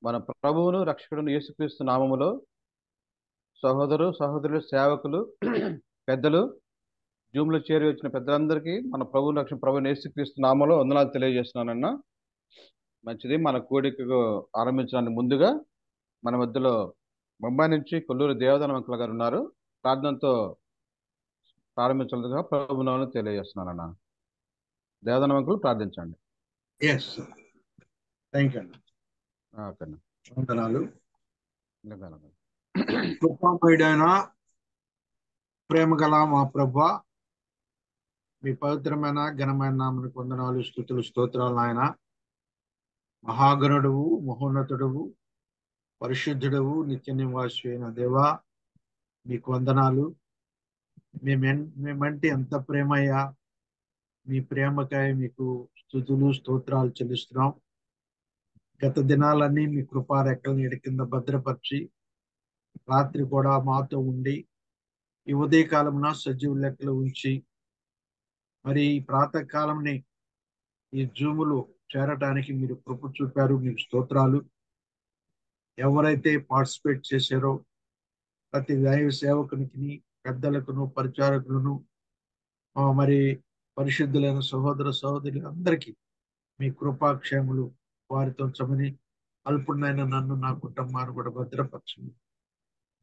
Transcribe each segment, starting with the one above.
మన ప్రభువును రక్షకుడును యేసుక్రీస్తు నామములో సహోదరులు సేవకులు పెద్దలు జూమ్లో చేరి వచ్చిన పెద్దలందరికీ మన ప్రభువుని యేసుక్రీస్తు నామములో వందనాలు తెలియజేస్తున్నానన్న. మంచిది. మన కూడికకు ఆరంభించడానికి ముందుగా మన మధ్యలో ముంబై నుంచి కొల్లూరు దేవదాన అంకుల్ గారు ఉన్నారు. ప్రార్థనతో ప్రారంభించాలిగా ప్రభు నామములో తెలియజేస్తున్నానన్న. దేవదాన అంకుల్ ప్రార్థించండి. ఎస్, థ్యాంక్ యూ అండి. ఓకే అన్న. వందనాలు. నిజంగా. కృపామయుడైన ప్రేమ గల మా ప్రభువా, మీ పవిత్రమైన ఘనమైన నామమునకు వందనాలు, స్తుతులు, స్తోత్రాలు. నాయన మహాగణుడువు, మహోన్నతుడువు, పరిశుద్ధుడవు, నిత్య నివాసి అయిన దేవా, మీకు వందనాలు. మేమంటే ఎంత ప్రేమయ్యా. మీ ప్రేమకై మీకు స్తుతులు, స్తోత్రాలు చెల్లిస్తున్నాం. గత దినాలన్నీ మీ కృపా రెక్కల నీడ కింద భద్రపరిచి రాత్రి కూడా మాతో ఉండి ఈ ఉదయకాలమున సజీవ లెక్కలు ఉంచి మరి ఈ ప్రాతకాలంని ఈ జూములు చేరటానికి మీరు కృప చూపారు. మీకు స్తోత్రాలు. ఎవరైతే పార్టిసిపేట్ చేశారో ప్రతి దైవ సేవకునికి, పెద్దలకును, పరిచారకులను, మరి పరిశుద్ధులైన సహోదర సహోదరులు అందరికీ మీ కృపాక్షేములు వారితో చమని అల్పుడైన నన్ను, నా కుటుంబాన్ని కూడా భద్రపరచండి.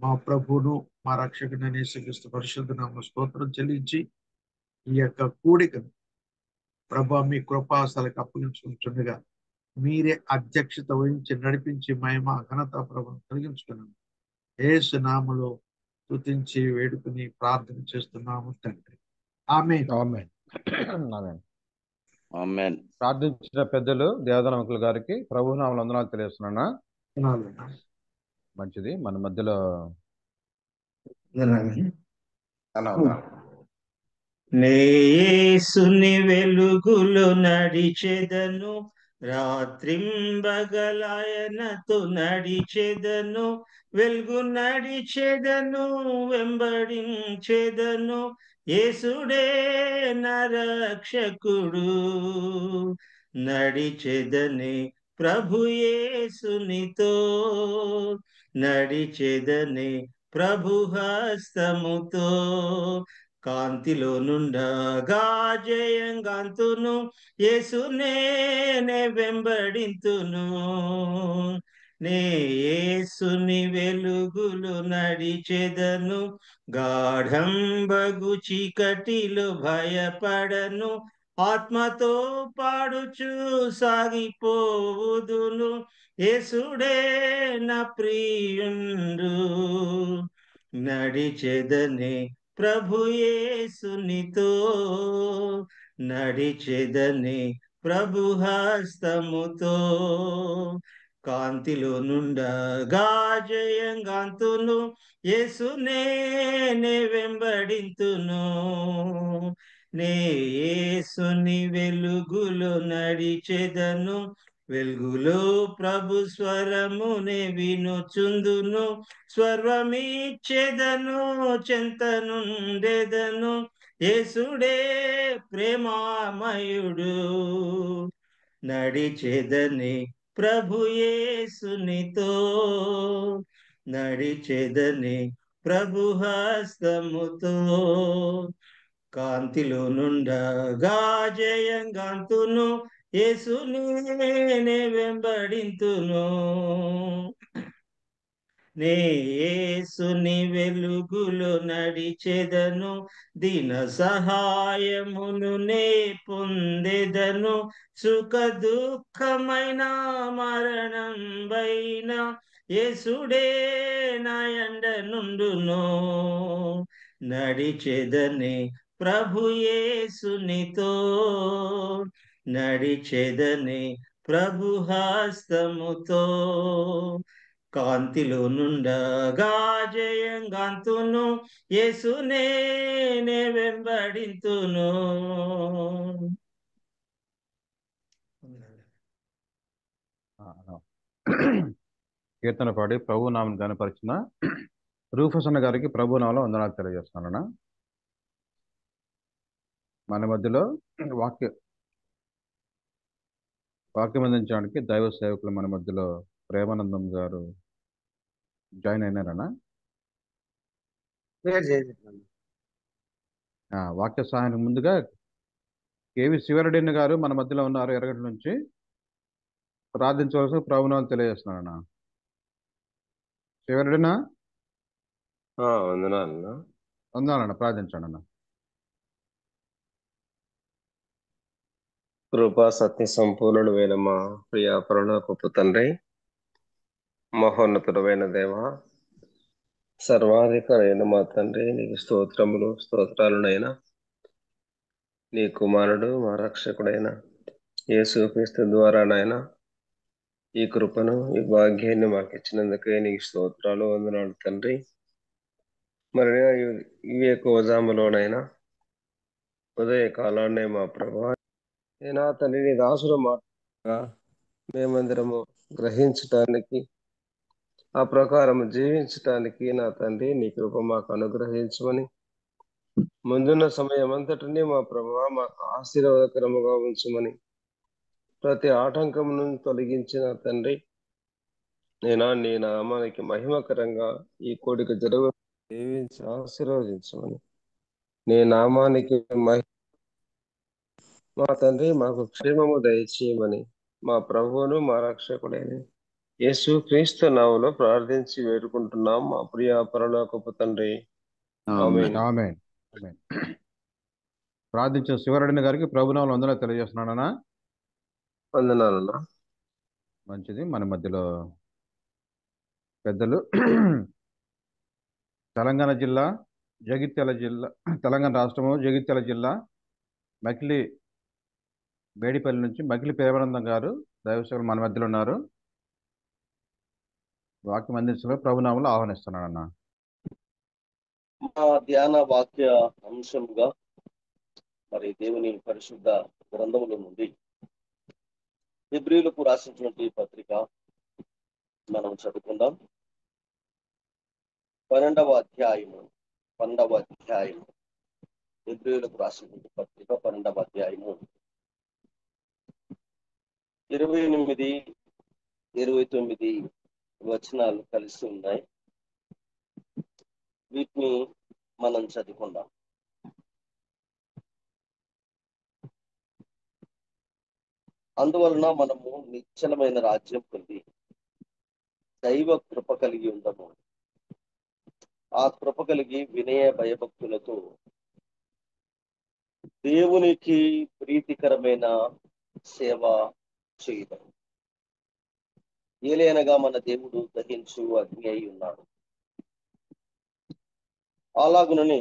మా ప్రభువును మా రక్షకుడైన యేసుక్రీస్తు పరిశుద్ధ నామమున స్తోత్రం చెల్లించి ఈ యొక్క కూడికను ప్రభా మీ కృపాసలకు అప్పగించుకుంటుండగా మీరే అధ్యక్షత వహించి నడిపించి మహిమ ఘనత ప్రభావం కలిగించుకున్నాను. యేసు నామములో స్తుతించి వేడుకుని ప్రార్థన చేస్తున్నాము తండ్రి. ఆమేన్. ఆమేన్. ఆమేన్. ఆమేన్. ప్రార్థించిన పెద్దలు దేవదాన అంకుల్ గారికి ప్రభు నామములో వందనాలు తెలియజేస్తున్నా. మంచిది. మన మధ్యలో యేసుని వెలుగులో నడిచెదను, రాత్రింబగలాయనతో నడిచెదను, వెలుగు నడిచెదను, వెంబడించెదను, యేసుడే నా రక్షకుడు. నడిచెదనే ప్రభు యేసునితో, నడిచెదనే ప్రభు హస్తముతో, కాంతిలో నుండగా జయంగాంతును, యేసునే వెంబడింతును. నే యేసుని వెలుగులు నడిచెదను, గాఢంబగు చీకటిలో భయపడను, ఆత్మతో పాడుచు సాగిపోవుదును, యేసుడే నా ప్రియుండు. నడిచెదనే ప్రభు యేసునితో, నడిచెదనే ప్రభు హస్తముతో, కాంతిలో నుండగా జయంగాంతును, యేసునే వెంబడింతును. నే యేసుని వెలుగులో నడిచెదను, వెలుగులో ప్రభు స్వరమునే వినుచుందును, స్వర్వమిచ్చెదను, చెంతనుండెదను, యేసుడే ప్రేమామయుడు. నడిచెదనే ప్రభు యేసునితో, నడిచెదనే ప్రభు హస్తముతో, కాంతిలో నుండగా జయంగాంతును, యేసునే వెంబడింతును. నే యేసుని వెలుగులో నడిచెదను, దీన సహాయమును నే పొందెదను, సుఖ దుఃఖమైన మరణం వైన యేసుడే నా యండ నుండును. నడిచెదనే ప్రభు యేసునితో, నడిచెదనే ప్రభు హస్తముతో, కాంతిలో నుండగా జయంగాంతును, యేసునే వెంబడింతును. కీర్తన పాడి ప్రభు నామం గణపరిచిన రూఫస్ అన్న గారికి ప్రభు నామంలో వందనాలు తెలియజేస్తున్నాను. మన మధ్యలో వాక్యం అందించడానికి దైవ సేవకులు మన మధ్యలో ప్రేమానందం గారు జాయిన్ అయినారనా? వాక్య సహాయానికి ముందుగా కేవి శివరెడ్డి గారు మన మధ్యలో ఉన్నారు, ఎర్రగడ్డ నుంచి. ప్రార్థించవలసిన ప్రభునాలు తెలియజేస్తున్నారన్న. శివరెడ్డినా వందనాలన్నా. వందాలన్న, ప్రార్థించండి అన్న. కృపా సత్య సంపూర్ణుడు వేల మా ప్రియ పరలోకపు తండ్రి, మహోన్నతుడమైన దేవ, సర్వాధికారైన మా తండ్రి, నీకు స్తోత్రాలునైనా. నీ కుమారుడు మా రక్షకుడైన యేసుక్రీస్తు ద్వారానైనా ఈ కృపను, ఈ భాగ్యాన్ని మాకు ఇచ్చినందుకే నీకు స్తోత్రాలు, వందనాలు తండ్రి. మరి ఇవే కోజాములోనైనా ఉదయ కాలాన్నే మా ప్రభా నా తండ్రి, నీ దాసుడు మాట మేమందరము గ్రహించటానికి, ఆ ప్రకారం జీవించటానికి నా తండ్రి నీ కృప మాకు అనుగ్రహించమని, ముందున్న సమయం అంతటినీ మా ప్రభావ మాకు ఆశీర్వాదకరముగా ఉంచమని, ప్రతి ఆటంకం నుంచి తొలగించిన తండ్రి నీ నామానికి మహిమకరంగా ఈ కోడిక జరుగు జీవించి ఆశీర్వదించమని, నీ నామానికి మా తండ్రి మాకు క్షేమము దయచేయమని మా ప్రభువును మా రక్షకుడైన యేసు క్రీస్తు నామములో ప్రార్థించి వేడుకుంటున్నాం మా ప్రియ పరలోకపు తండ్రి. ఆమేన్. ఆమేన్. ఆమేన్. ప్రార్థించిన శివరెడ్డి గారికి ప్రభునామములు వందనాలు తెలియజేస్తున్నానన్నా. వందనాలన్నా. మంచిది. మన మధ్యలో పెద్దలు తెలంగాణ రాష్ట్రము జగిత్యాల జిల్లా మకిలి మేడిపల్లి నుంచి మకిలి ప్రేమానందం గారు దైవసేవలు మన మధ్యలో ఉన్నారు. వాక్యం అందించలో ప్రభునామములు ఆహ్వానిస్తున్నాను అన్న. మా ధ్యాన వాక్య అంశంగా మరి దేవుని పరిశుద్ధ గ్రంథముల నుండి హెబ్రీయులకు రాసినటువంటి పత్రిక మనం చదువుకుందాం. 12వ అధ్యాయము హెబ్రీయులకు రాసినటువంటి పత్రిక 12వ అధ్యాయము 28, 29 వచనాలు కలిసి ఉన్నాయి. వీటిని మనం చదువుకుందాం. అందువలన మనము నిశ్చలమైన రాజ్యం పొంది దైవ కృప కలిగి ఉండము. ఆ కృప కలిగి వినయ భయభక్తులతో దేవునికి ప్రీతికరమైన సేవ చేయడం. ఏలైనగా మన దేవుడు దహించు అగ్ని అయి ఉన్నాడు. అలాగునని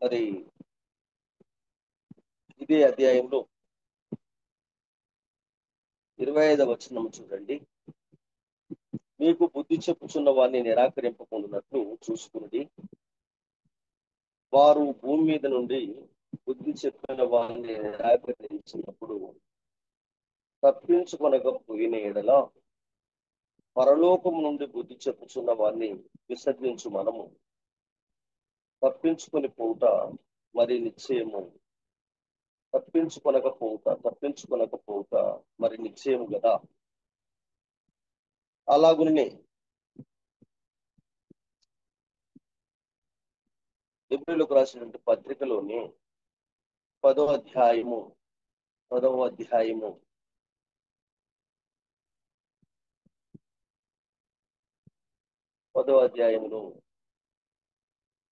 మరి ఇదే అధ్యాయంలో 25వ వచనం చూడండి. మీకు బుద్ధి చెప్పుచున్న వారిని నిరాకరింపకుండానట్లు చూసుకుని, వారు భూమి మీద నుండి బుద్ధి చెప్పిన వారిని నిరాకరించినప్పుడు తప్పించుకొనకపోయిన ఎడల పరలోకము నుండి బుద్ధి చెప్పుచున్న వారిని విసర్జించు మనము తప్పించుకొని పోవుట మరి నిశ్చయము మరి నిశ్చయము కదా. అలాగునే హెబ్రీయులకు రాసినటువంటి పత్రికలోని 10వ అధ్యాయము 10వ అధ్యాయంలో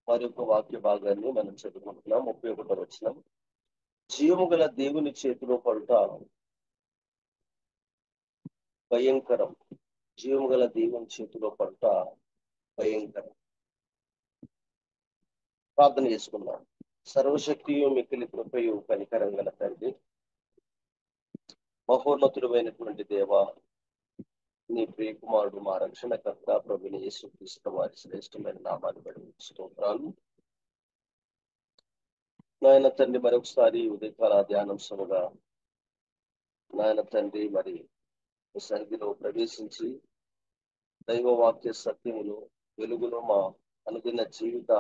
మరొక వాక్య భాగాన్ని మనం చదువుకుంటున్నాం. 31వ వచనం. జీవము గల దేవుని చేతిలో పడుట భయంకరం. జీవము గల దేవుని చేతిలో పడుట భయంకరం. ప్రార్థన చేసుకున్నాం. సర్వశక్తియు మిక్కిలి కృపయు కనికరం గల తండ్రి, మహోన్నతుడమైనటువంటి దేవ, నీ ప్రియకుమారుడు మా రక్షణకర్త ప్రభుని యేసుక్రీస్తు వారి శ్రేష్టమైన నామాన్ని బట్టి స్తోత్రాలు. నాయన తండ్రి, మరొకసారి ఉదయకాల ధ్యానాంశముగా నాయన తండ్రి మరి సన్నిధిలో ప్రవేశించి దైవ వాక్య సత్యములు వెలుగులో మా అనుదిన జీవిత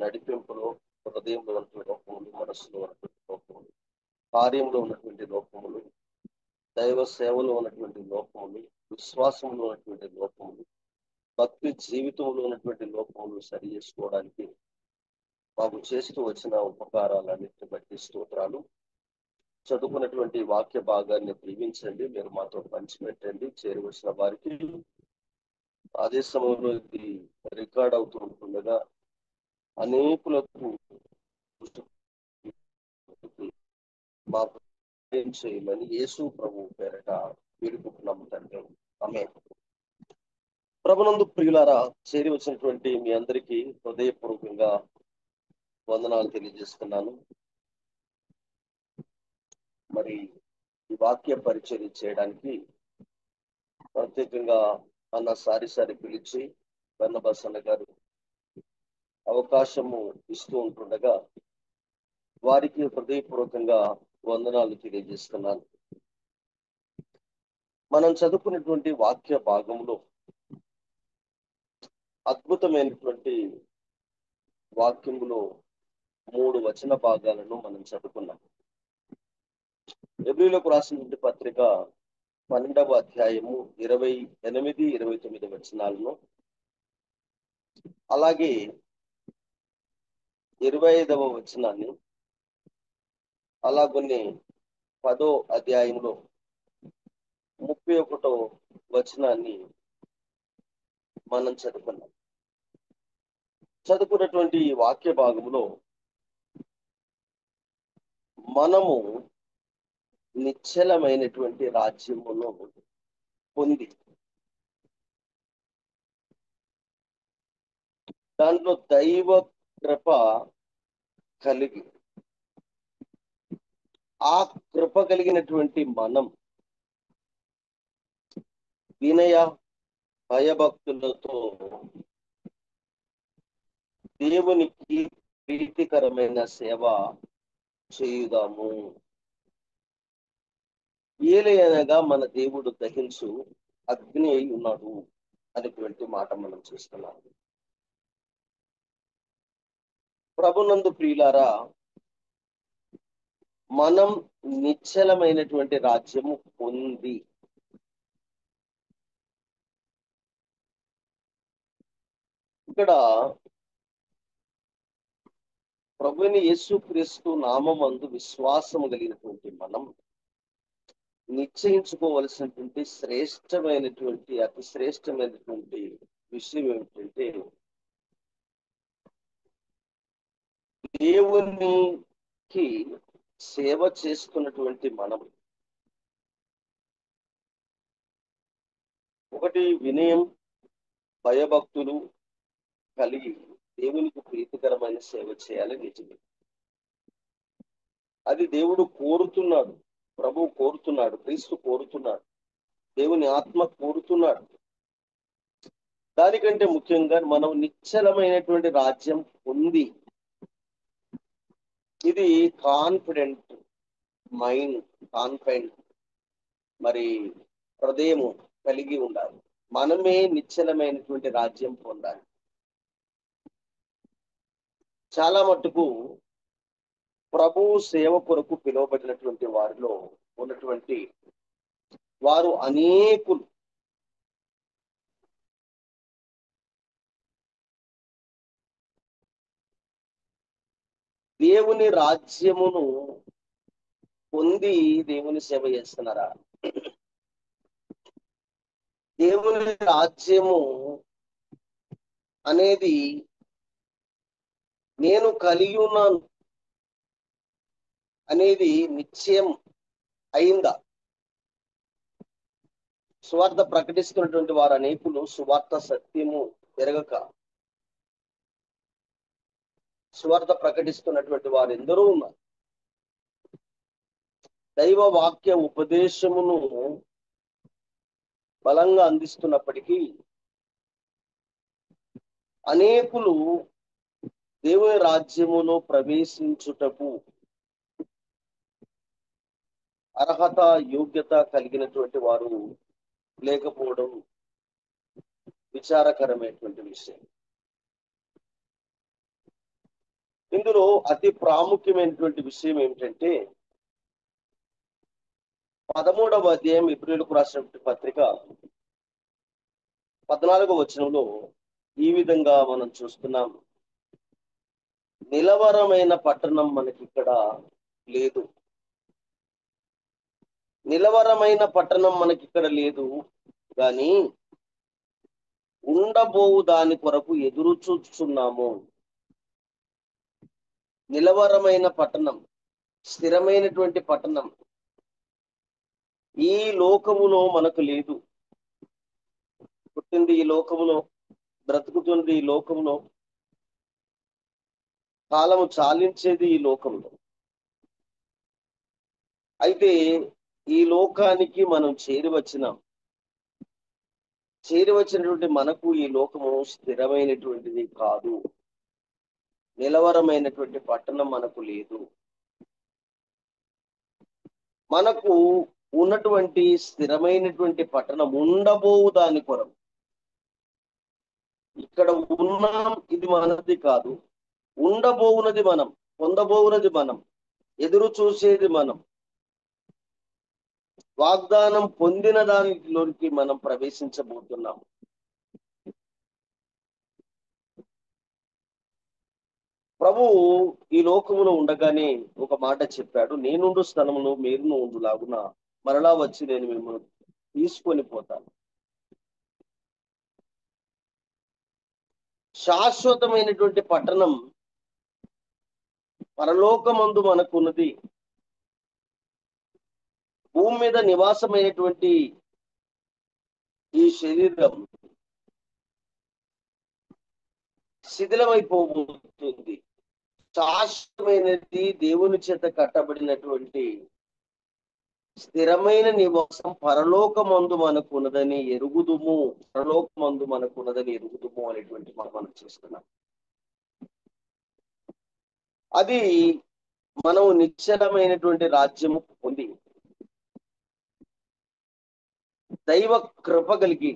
నడిపింపులో హృదయంలో మనసులో కార్యంలో ఉన్నటువంటి లోపములు, దైవ సేవలో ఉన్నటువంటి లోపములు, విశ్వాసంలో ఉన్నటువంటి లోపములు, భక్తి జీవితంలో ఉన్నటువంటి లోపములు సరి చేసుకోవడానికి మాకు చేస్తూ వచ్చిన ఉపకారాలన్నింటిని బట్టి స్తోత్రాలు. చదువుకున్నటువంటి వాక్య భాగాన్ని దీవించండి, మీరు మాతో పంచిపెట్టండి. చేరవలసిన వారికి అదే సమయంలో ఇది రికార్డ్ అవుతూ ఉంటుండగా అనేకులకు మాకు ఏం చేయమని యేసు ప్రభు పేరట వేడుకుంటున్నాము తండ్రి. ఆమేన్. ప్రభునందు ప్రియులారా, చేరి వచ్చినటువంటి మీ అందరికీ హృదయపూర్వకంగా వందనాలు తెలియజేస్తున్నాను. మరి ఈ వాక్య పరిచర్య చేయడానికి ప్రత్యేకంగా అన్న సారి పిలిచి బర్నబాస్ అన్న గారు అవకాశము ఇస్తూ ఉంటుండగా వారికి హృదయపూర్వకంగా వందనాలు తెలియజేస్తున్నాను. మనం చదువుకున్నటువంటి వాక్య భాగంలో అద్భుతమైనటువంటి వాక్యములో 3 వచన భాగాలను మనం చదువుకున్నాం. హెబ్రీయులకు రాసినటువంటి పత్రిక 12వ అధ్యాయము 28, 29 వచనాలను, అలాగే 25వ వచనాన్ని, అలాగొన్ని 10వ అధ్యాయంలో 31వ వచనాన్ని మనం చదువుకున్నాం. చదువుకున్నటువంటి ఈ వాక్య భాగంలో మనము నిశ్చలమైనటువంటి రాజ్యమును పొంది దాంట్లో దైవ కృప కలిగి, ఆ కృప కలిగినటువంటి మనం వినయ భయభక్తులతో దేవునికి ప్రీతికరమైన సేవ చేయుదాము. ఏలయనగా మన దేవుడు దహించు అగ్ని అయి ఉన్నాడు అనేటువంటి మాట మనం చూస్తున్నాం. ప్రభునందు ప్రియులారా, మనం నిశ్చలమైనటువంటి రాజ్యము పొంది ఇక్కడ ప్రభుని యేసుక్రీస్తు నామమందు విశ్వాసము కలిగినటువంటి మనం నిశ్చయించుకోవలసినటువంటి శ్రేష్టమైనటువంటి అతి శ్రేష్టమైనటువంటి విషయం ఏమిటంటే, దేవునికి సేవ చేస్తున్నటువంటి మనం ఒకటి వినయం భయభక్తులు కలిగి దేవునికి ప్రీతికరమైన సేవ చేయాలి. నిజమే, అది దేవుడు కోరుతున్నాడు, ప్రభువు కోరుతున్నాడు, క్రీస్తు కోరుతున్నాడు, దేవుని ఆత్మ కోరుతున్నాడు. దానికంటే ముఖ్యంగా మనం నిశ్చలమైనటువంటి రాజ్యం పొంది, ఇది కాన్ఫిడెంట్ మైండ్, కాన్ఫిడెంట్ మరి హృదయము కలిగి ఉండాలి. మనమే నిశ్చలమైనటువంటి రాజ్యం పొందాలి. చాలా మట్టుకు ప్రభు సేవ కొరకు పిలువబడినటువంటి వారిలో ఉన్నటువంటి వారు అనేకులు దేవుని రాజ్యమును పొంది దేవుని సేవ చేస్తున్నారా? దేవుని రాజ్యము అనేది నేను కలిగి ఉన్నాను అనేది నిశ్చయం అయిందా? సువార్త ప్రకటిస్తున్నటువంటి వారు అనేకులు సువార్త సత్యము ఎరగక, సువార్త ప్రకటిస్తున్నటువంటి వారు ఎందరో ఉన్నారు. దైవ వాక్య ఉపదేశమును బలంగా అందిస్తున్నప్పటికీ అనేకులు దేవుని రాజ్యములో ప్రవేశించుటకు అర్హత యోగ్యత కలిగినటువంటి వారు లేకపోవడం విచారకరమైనటువంటి విషయం. ఇందులో అతి ప్రాముఖ్యమైనటువంటి విషయం ఏమిటంటే, 13వ అధ్యాయం ఇబ్రీయులకు రాసినటువంటి పత్రిక 14వ వచనంలో ఈ విధంగా మనం చూస్తున్నాం. నిలవరమైన పట్టణం మనకి ఇక్కడ లేదు. నిలవరమైన పట్టణం మనకి ఇక్కడ లేదు, కానీ ఉండబోవు దాని కొరకు ఎదురు చూస్తున్నాము. నిలవరమైన పట్టణం, స్థిరమైనటువంటి పట్టణం ఈ లోకములో మనకు లేదు. పుట్టింది ఈ లోకములో, బ్రతుకుతుంది ఈ లోకములో, కాలము చాలించేది ఈ లోకంలో. అయితే ఈ లోకానికి మనం చేరివచ్చినటువంటి మనకు ఈ లోకము స్థిరమైనటువంటిది కాదు. నిలవరమైనటువంటి పట్టణం మనకు లేదు. మనకు ఉన్నటువంటి స్థిరమైనటువంటి పట్టణం ఉండబోవు దాని కొరకు. ఇక్కడ ఉన్నాం, ఇది మనది కాదు. ఉండబోవునది మనం, పొందబోవునది మనం, ఎదురు చూసేది మనం, వాగ్దానం పొందిన దానిలోకి మనం ప్రవేశించబోతున్నాం. ప్రభువు ఈ లోకములో ఉండగానే ఒక మాట చెప్పాడు, నేనుండు స్థలములో మీరును ఉండులాగున మరలా వచ్చి నేను మిమ్మల్ని తీసుకొని పోతాను. శాశ్వతమైనటువంటి పట్టణం పరలోకమందు మనకున్నది. భూమి మీద నివాసమైనటువంటి ఈ శరీరం శిథిలమైపోబోతుంది. శాశ్వతమైనది దేవుని చేత కట్టబడినటువంటి స్థిరమైన నివాసం పరలోకమందు మనకున్నదని ఎరుగుదుము, పరలోకమందు మనకున్నదని ఎరుగుదుము అనేటువంటి మనం చేస్తున్నాం. అది మనం నిశ్చలమైనటువంటి రాజ్యము పొంది దైవ కృప కలిగి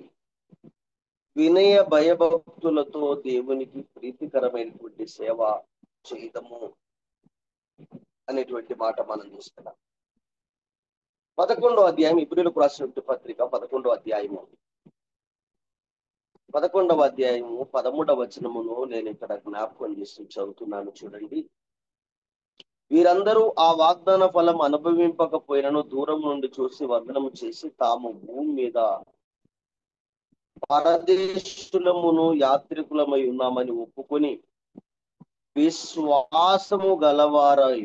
వినయ భయభక్తులతో దేవునికి ప్రీతికరమైనటువంటి సేవ చేయడము అనేటువంటి మాట మనం చూస్తున్నాం. 11వ అధ్యాయం ఇబ్రీయులకు రాసినటువంటి పత్రిక 11వ అధ్యాయము 13వ వచనమును నేను ఇక్కడ జ్ఞాపకం చేసి చదువుతున్నాను. చూడండి, వీరందరూ ఆ వాగ్దాన ఫలం అనుభవింపకపోయినను దూరం నుండి చూసి వందనము చేసి తాము భూమి మీద పరదేశులమును యాత్రికులమై ఉన్నామని ఒప్పుకొని విశ్వాసము గలవారై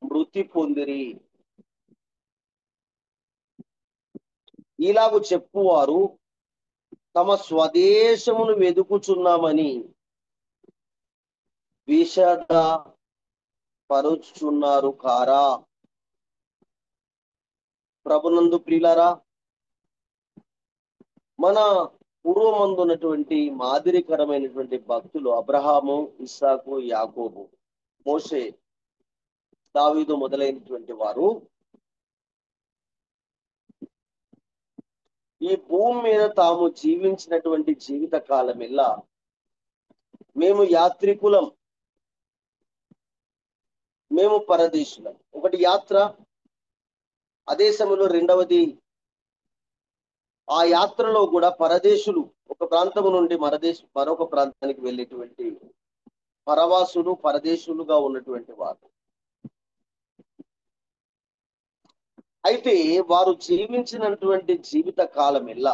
మృతి పొందిరి. ఇలాగు చెప్పువారు తమ స్వదేశమును వెదుకుచున్నామని విషద పరుచుచున్నారు కారా. ప్రభునందు ప్రియులారా, మన పూర్వమందున్నటువంటి మాదిరికరమైనటువంటి భక్తులు అబ్రహాము, ఇస్సాకు, యాకోబు, మోషే, దావీదు మొదలైనటువంటి వారు ఈ భూమి మీద తాము జీవించినటువంటి జీవిత కాలమెల్లా మేము యాత్రికులం, మేము పరదేశులం. ఒకటి యాత్ర, అదే సమయంలో రెండవది ఆ యాత్రలో కూడా పరదేశులు ఒక ప్రాంతం నుండి మరొక ప్రాంతానికి వెళ్ళేటువంటి పరవాసులు, పరదేశులుగా ఉన్నటువంటి వారు. అయితే వారు జీవించినటువంటి జీవిత కాలమెల్లా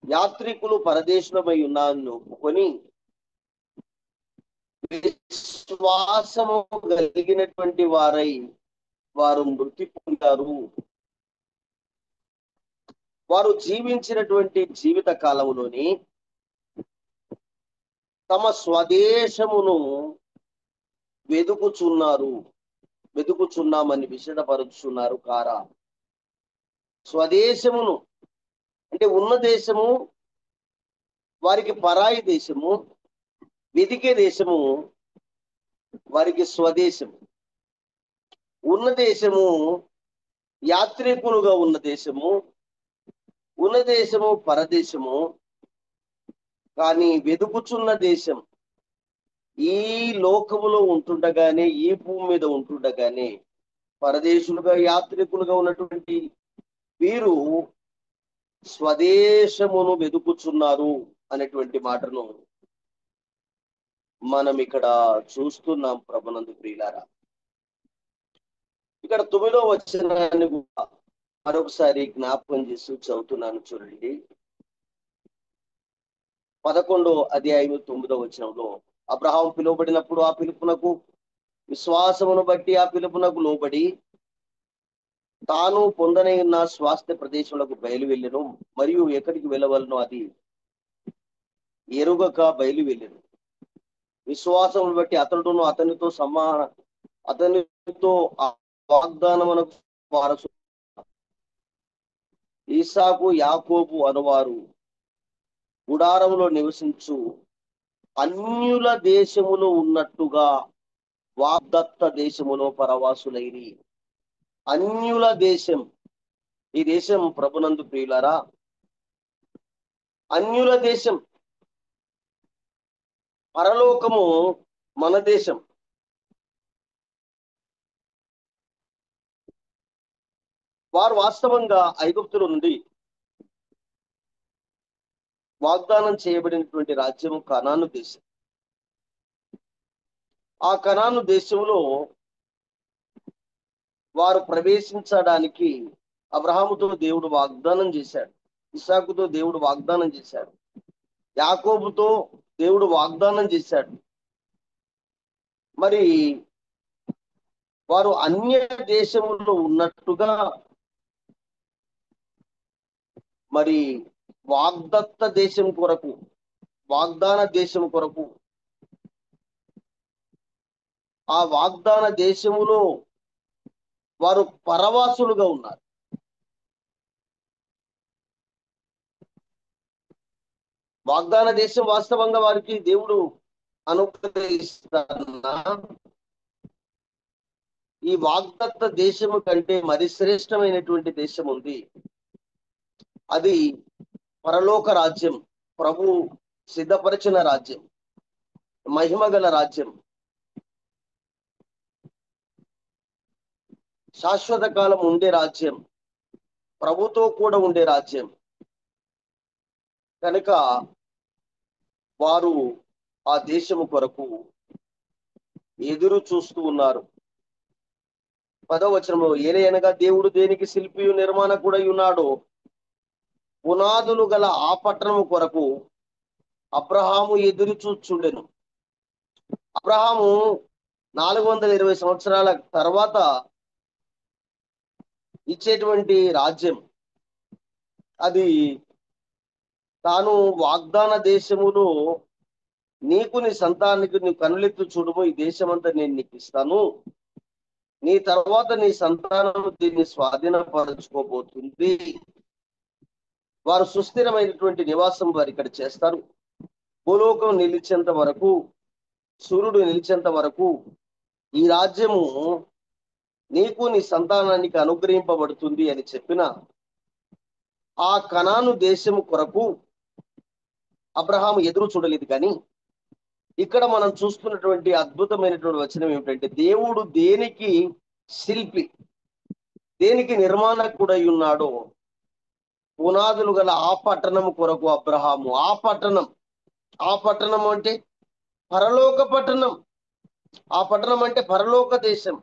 యాత్రికులు పరదేశులమై ఉన్నారని ఒప్పుకొని విశ్వాసము కలిగినటువంటి వారై వారు మృతి పొందారు. వారు జీవించినటువంటి జీవిత కాలంలోని తమ స్వదేశమును వెదుకుచున్నామని విషదపరుచున్నారు కారా. స్వదేశమును అంటే ఉన్న దేశము వారికి పరాయి దేశము, వెదికే దేశము వారికి స్వదేశము. ఉన్న దేశము యాత్రికులుగా ఉన్న దేశము, ఉన్న దేశము పరదేశము. కానీ వెదుకుచున్న దేశం ఈ లోకములో ఉంటుండగానే, ఈ భూమి మీద ఉంటుండగానే పరదేశులుగా యాత్రికులుగా ఉన్నటువంటి వీరు స్వదేశమును వెతుకుచున్నారు అనేటువంటి మాటను మనం ఇక్కడ చూస్తున్నాం ప్రభునందు ప్రియులారా. ఇక్కడ 9వ వచనాన్ని కూడా మరొకసారి జ్ఞాపకం చేసి చదువుతున్నాను చూడండి. 11వ అధ్యాయం 9వ వచనంలో అబ్రహాము పిలువబడినప్పుడు ఆ పిలుపునకు విశ్వాసమును బట్టి ఆ పిలుపునకు లోబడి తాను పొందనైన స్వాస్థ్య ప్రదేశములకు బయలు వెళ్ళెను, మరియు ఎక్కడికి వెళ్ళవలనో అది ఎరుగక బయలు వెళ్ళెను. విశ్వాసమును బట్టి అతడును అతనితో ఆ వాగ్దానమునకు వారసు ఈసాకు యాకోబు అనువారు గుడారములో నివసించు అన్యుల దేశములో ఉన్నట్టుగా వాగ్దత్త దేశములో పరవాసులైరి. అన్యుల దేశం, ఈ దేశం ప్రభునందు ప్రియులారా, అన్యుల దేశం. పరలోకము మన దేశం. వారు వాస్తవంగా ఐగుప్తుల నుండి వాగ్దానం చేయబడినటువంటి రాజ్యము కనాను దేశం. ఆ కనాను దేశంలో వారు ప్రవేశించడానికి అబ్రహాముతో దేవుడు వాగ్దానం చేశాడు, ఇస్సాకుతో దేవుడు వాగ్దానం చేశాడు, యాకోబుతో దేవుడు వాగ్దానం చేశాడు. మరి వారు అన్య దేశంలో ఉన్నట్టుగా మరి వాగ్దత్త దేశం కొరకు, వాగ్దాన దేశం కొరకు, ఆ వాగ్దాన దేశములో వారు పరవాసులుగా ఉన్నారు. వాగ్దాన దేశం వాస్తవంగా వారికి దేవుడు అనుగ్రహిస్తారన్నా ఈ వాగ్దత్త దేశము కంటే మరి శ్రేష్టమైనటువంటి దేశం ఉంది. అది పరలోక రాజ్యం, ప్రభు సిద్ధపరిచిన రాజ్యం, మహిమగల రాజ్యం, శాశ్వత కాలం ఉండే రాజ్యం, ప్రభుతో కూడా ఉండే రాజ్యం. కనుక వారు ఆ దేశము కొరకు ఎదురు చూస్తూ ఉన్నారు. 10వ వచనంలో ఏలయనగా దేవుడు దేనికి శిల్పియు నిర్మాణకుడై ఉన్నాడో పునాదులు గల ఆ పట్టణము కొరకు అబ్రహాము ఎదురు చూచుండెను. అబ్రహాము 420 సంవత్సరాల తర్వాత ఇచ్చేటువంటి రాజ్యం అది. తాను వాగ్దాన దేశములో నీకు నీ సంతానానికి నీ కనులెత్తు చూడము, ఈ దేశమంతా నేను నీకు ఇస్తాను, నీ తర్వాత నీ సంతానం దీన్ని స్వాధీనపరచుకోబోతుంది, వారు సుస్థిరమైనటువంటి నివాసం వారు ఇక్కడ చేస్తారు, భూలోకం నిలిచేంత వరకు, సూర్యుడు నిలిచేంత వరకు ఈ రాజ్యము నీకు నీ సంతానానికి అనుగ్రహింపబడుతుంది అని చెప్పిన ఆ కనాను దేశము కొరకు అబ్రహాము ఎదురు చూడలేదు. కానీ ఇక్కడ మనం చూస్తున్నటువంటి అద్భుతమైనటువంటి వచనం ఏమిటంటే, దేవుడు దేనికి శిల్పి, దేనికి నిర్మాణకుడై ఉన్నాడో పునాదులు గల ఆ పట్టణం కొరకు అబ్రహాము, ఆ పట్టణం అంటే పరలోక పట్టణం, ఆ పట్టణం అంటే పరలోక దేశం,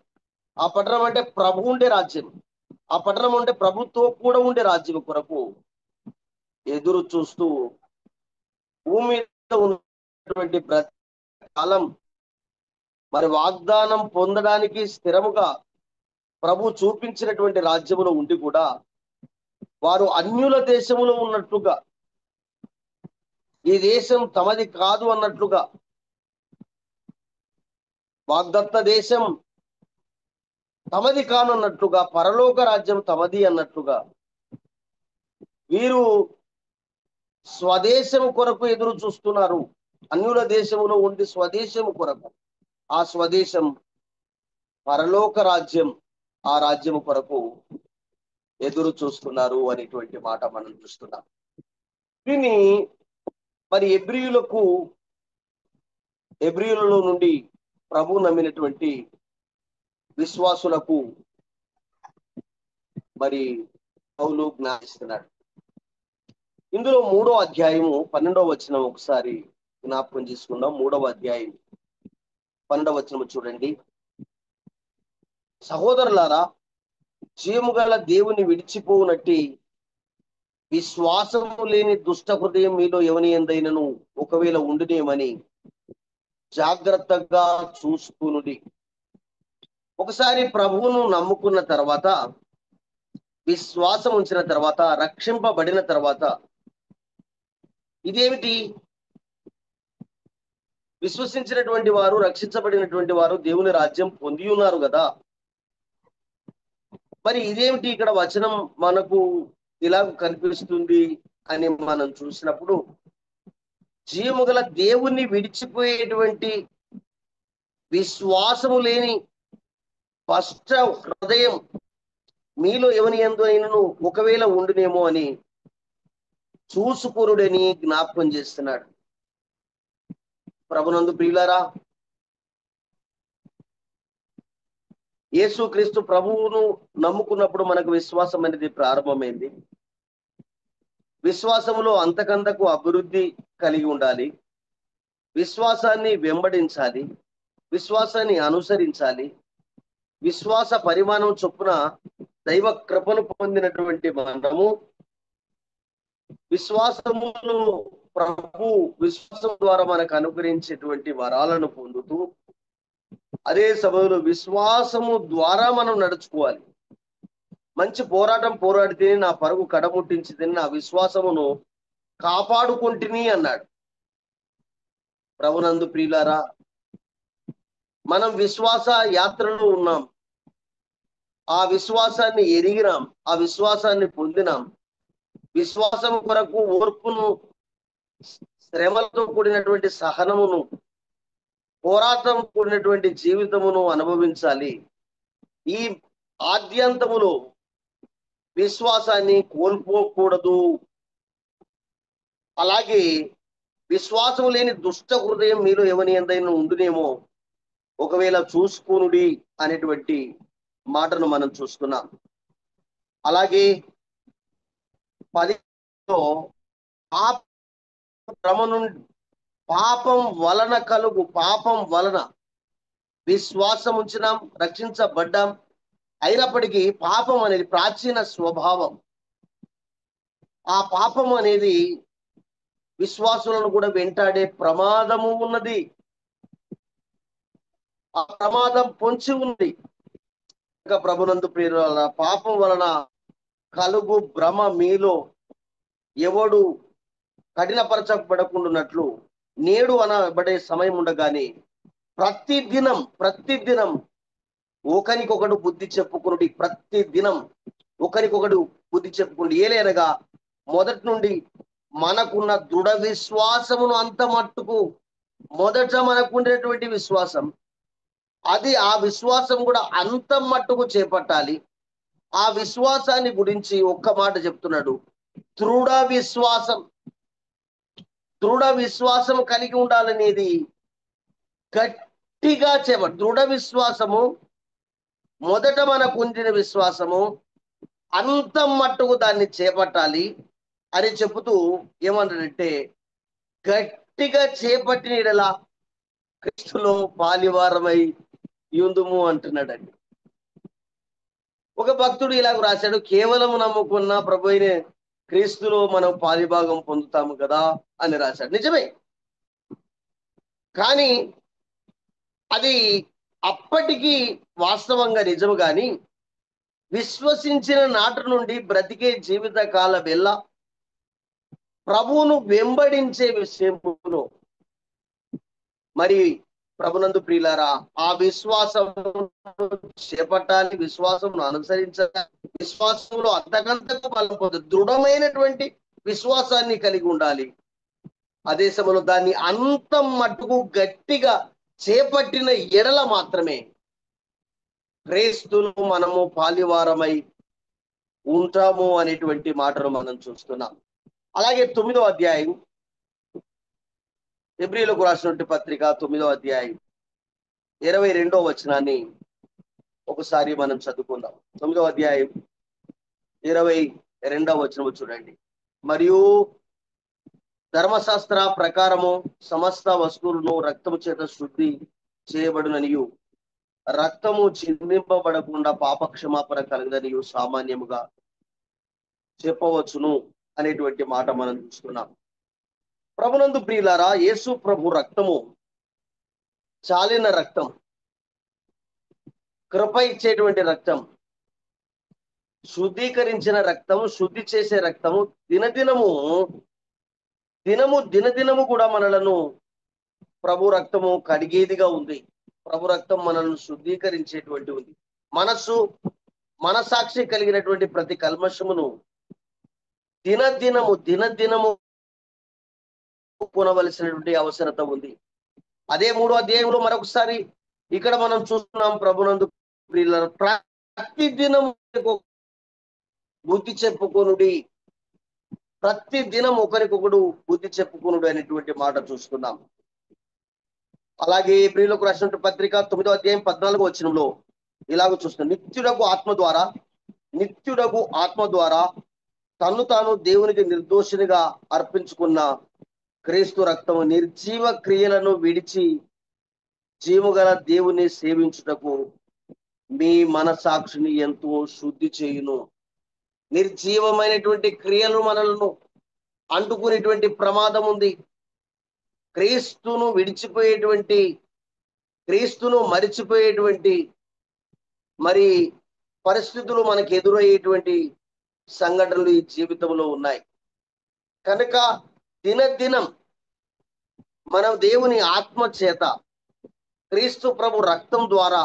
ఆ పట్టణం అంటే ప్రభు ఉండే రాజ్యం, ఆ పట్టణం అంటే ప్రభుత్వం కూడా ఉండే రాజ్యం కొరకు ఎదురు చూస్తూ భూమి మీద ఉన్నటువంటి ప్రతి కాలం మరి వాగ్దానం పొందడానికి స్థిరముగా ప్రభు చూపించినటువంటి రాజ్యములో ఉండి కూడా వారు అన్యుల దేశములో ఉన్నట్లుగా, ఈ దేశం తమది కాదు అన్నట్లుగా, వాగ్దత్త దేశం తమది కానన్నట్లుగా, పరలోక రాజ్యం తమది అన్నట్లుగా వీరు స్వదేశము కొరకు ఎదురు చూస్తున్నారు. అన్యుల దేశములో ఉండి స్వదేశము కొరకు, ఆ స్వదేశం పరలోక రాజ్యం, ఆ రాజ్యము కొరకు ఎదురు చూస్తున్నారు అనేటువంటి మాట మనం చూస్తున్నాం. దీన్ని మరి ఎబ్రియులలో నుండి ప్రభు నమ్మినటువంటి విశ్వాసులకు మరి పౌలు జ్ఞాపిస్తున్నాడు. ఇందులో 3వ అధ్యాయము 12వ వచనం ఒకసారి జ్ఞాపకం చేసుకుందాం. 3వ అధ్యాయం 12వ వచనం చూడండి. సహోదరులారా, జీవము గల దేవుని విడిచిపోవునట్టి విశ్వాసము లేని దుష్ట హృదయం మీలో ఎవని ఎందైనను ఒకవేళ ఉండునేమని జాగ్రత్తగా చూసుకునుడి. ఒకసారి ప్రభువును నమ్ముకున్న తర్వాత, విశ్వాసం ఉంచిన తర్వాత, రక్షింపబడిన తర్వాత ఇదేమిటి? విశ్వసించినటువంటి వారు, రక్షించబడినటువంటి వారు దేవుని రాజ్యం పొంది ఉన్నారు కదా. మరి ఇదేమిటి ఇక్కడ వచనం మనకు ఇలా కనిపిస్తుంది అని మనం చూసినప్పుడు, జీవము గల దేవుణ్ణి విడిచిపోయేటువంటి విశ్వాసము లేని స్పష్ట హృదయం మీలో ఎవని యందు అయినను ఒకవేళ ఉండునేమో అని చూసుకునుడని జ్ఞాపకం చేస్తున్నాడు. ప్రభునందు ప్రియులారా, యేసుక్రీస్తు ప్రభువును నమ్ముకున్నప్పుడు మనకు విశ్వాసం అనేది ప్రారంభమైంది. విశ్వాసములో అంతకంతకు అభివృద్ధి కలిగి ఉండాలి. విశ్వాసాన్ని వెంబడించాలి, విశ్వాసాన్ని అనుసరించాలి. విశ్వాస పరిమాణం చొప్పున దైవ కృపను పొందినటువంటి మనము విశ్వాసమును ప్రభు విశ్వాసం ద్వారా మనకు అనుగ్రహించేటువంటి వరాలను పొందుతూ, అదే సమయంలో విశ్వాసము ద్వారా మనం నడుచుకోవాలి. మంచి పోరాటం పోరాడితేనే నా పరుగు కడముట్టించితేనే నా విశ్వాసమును కాపాడుకుంటుని అన్నాడు. ప్రభునందు ప్రియులారా, మనం విశ్వాస యాత్రలో ఉన్నాం. ఆ విశ్వాసాన్ని ఎరిగినాం, ఆ విశ్వాసాన్ని పొందినాం. విశ్వాసం కొరకు ఓర్పును, శ్రమలతో కూడినటువంటి సహనమును, పోరాటం కూడినటువంటి జీవితమును అనుభవించాలి. ఈ ఆద్యంతములో విశ్వాసాన్ని కోల్పోకూడదు. అలాగే విశ్వాసం లేని దుష్ట హృదయం మీలో ఎవని ఎందైనా ఉండునేమో ఒకవేళ చూసుకునుడి అనేటువంటి మాటను మనం చూస్తున్నాం. అలాగే 10లో పాపం వలన కలుగు, పాపం వలన విశ్వాసం ఉంచినాం, రక్షించబడ్డాం. అయినప్పటికీ పాపం అనేది ప్రాచీన స్వభావం. ఆ పాపం అనేది విశ్వాసులను కూడా వెంటాడే ప్రమాదము ఉన్నది. ఆ ప్రమాదం పొంచి ఉంది. ప్రభునందు ప్రియులారా, పాపం వలన కలుగు భ్రమ మీలో ఎవడు కఠినపరచబడకుండానట్లు నేడు అనబడే సమయం ఉండగానే ప్రతిదినం ఒకరికొకడు బుద్ధి చెప్పుకునుడి. ప్రతిదినం ఒకరికొకడు బుద్ధి చెప్పుకునుడి. ఏలైనగా మొదటి నుండి మనకున్న దృఢ విశ్వాసమును అంత మట్టుకు, మొదట మనకుండేటువంటి విశ్వాసం అది, ఆ విశ్వాసం కూడా అంత మట్టుకు చేపట్టాలి. ఆ విశ్వాసాన్ని గురించి ఒక్క మాట చెప్తున్నాడు, దృఢ విశ్వాసం కలిగి ఉండాలనేది గట్టిగా దృఢ విశ్వాసము, మొదట మనకు ఉండిన విశ్వాసము అంత మట్టుకు దాన్ని చేపట్టాలి అని చెబుతూ ఏమన్నాడంటే, గట్టిగా చేపట్టిన యెడల క్రీస్తులో పాలివారమై యుందుము అంటున్నాడండి. ఒక భక్తుడు ఇలాగ రాశాడు, కేవలం నమ్ముకున్న ప్రభు అయిన క్రీస్తులో మనం పాలిభాగం పొందుతాము కదా అని రాశాడు. నిజమే, కానీ అది అప్పటికి వాస్తవంగా నిజము. కానీ విశ్వసించిన నాటి నుండి బ్రతికే జీవిత కాల వెళ్ళ ప్రభువును వెంబడించే విషయంలో మరి ప్రభునందు ప్రియులారా, ఆ విశ్వాసం చేపట్టాలి, విశ్వాసం అనుసరించాలి. విశ్వాసంలో అంతకంతకు బలం పొంది దృఢమైనటువంటి విశ్వాసాన్ని కలిగి ఉండాలి. అదే సమయంలో దాన్ని అంత మట్టుకు గట్టిగా చేపట్టిన ఎడల మాత్రమే క్రీస్తును మనము పాలివారమై ఉంటాము అనేటువంటి మాటను మనం చూస్తున్నాం. అలాగే 9వ అధ్యాయం, హెబ్రీయులకు రాసినటువంటి పత్రిక 9వ అధ్యాయం 22వ వచనాన్ని ఒకసారి మనం చదువుకుందాం. 9వ అధ్యాయం 22వ వచనం చూడండి. మరియు ధర్మశాస్త్ర ప్రకారము సమస్త వస్తువులను రక్తము చేత శుద్ధి చేయబడుననియు రక్తము చిందింపబడకుండా పాపక్షమాపణ కలగదనియు సామాన్యముగా చెప్పవచ్చును అనేటువంటి మాట మనం చూస్తున్నాం. ప్రభునందు ప్రియులారా, యేసు ప్రభు రక్తము చాలిన రక్తం, కృప ఇచ్చేటువంటి రక్తం, శుద్ధీకరించిన రక్తం, శుద్ధి చేసే రక్తము, దినదినము కూడా మనలను ప్రభు రక్తము కడిగేదిగా ఉంది. ప్రభు రక్తం మనల్ని శుద్ధీకరించేటువంటి ఉంది. మనసాక్షి కలిగినటువంటి ప్రతి కల్మషమును దినదినము కొనవలసినటువంటి అవసరత ఉంది. అదే 3వ అధ్యాయంలో మరొకసారి ఇక్కడ మనం చూస్తున్నాం. ప్రభునందు ప్రియులారా, ప్రతి దినము బుద్ధి చెప్పుకొనుడి, ప్రతి దినం ఒకరికొకడు బుద్ధి చెప్పుకొనుడు అనేటువంటి మాట చూస్తున్నాం. అలాగే ప్రియులకు రాసినటువంటి పత్రిక 9వ అధ్యాయం 14వ వచనంలో ఇలాగ చూస్తున్నాం. నిత్యుడగు ఆత్మ ద్వారా తన్ను తాను దేవునికి నిర్దోషినిగా అర్పించుకున్న క్రీస్తు రక్తము నిర్జీవ క్రియలను విడిచి జీవగల దేవుని సేవించుటకు మీ మనసాక్షిని ఎంతో శుద్ధి చేయును. నిర్జీవమైనటువంటి క్రియలు మనలను అంటుకునేటువంటి ప్రమాదం ఉంది. క్రీస్తును మరిచిపోయేటువంటి మరి పరిస్థితులు మనకు ఎదురయ్యేటువంటి సంఘటనలు ఈ జీవితంలో ఉన్నాయి. కనుక దినదినం మనం దేవుని ఆత్మ చేత, క్రీస్తు ప్రభు రక్తం ద్వారా,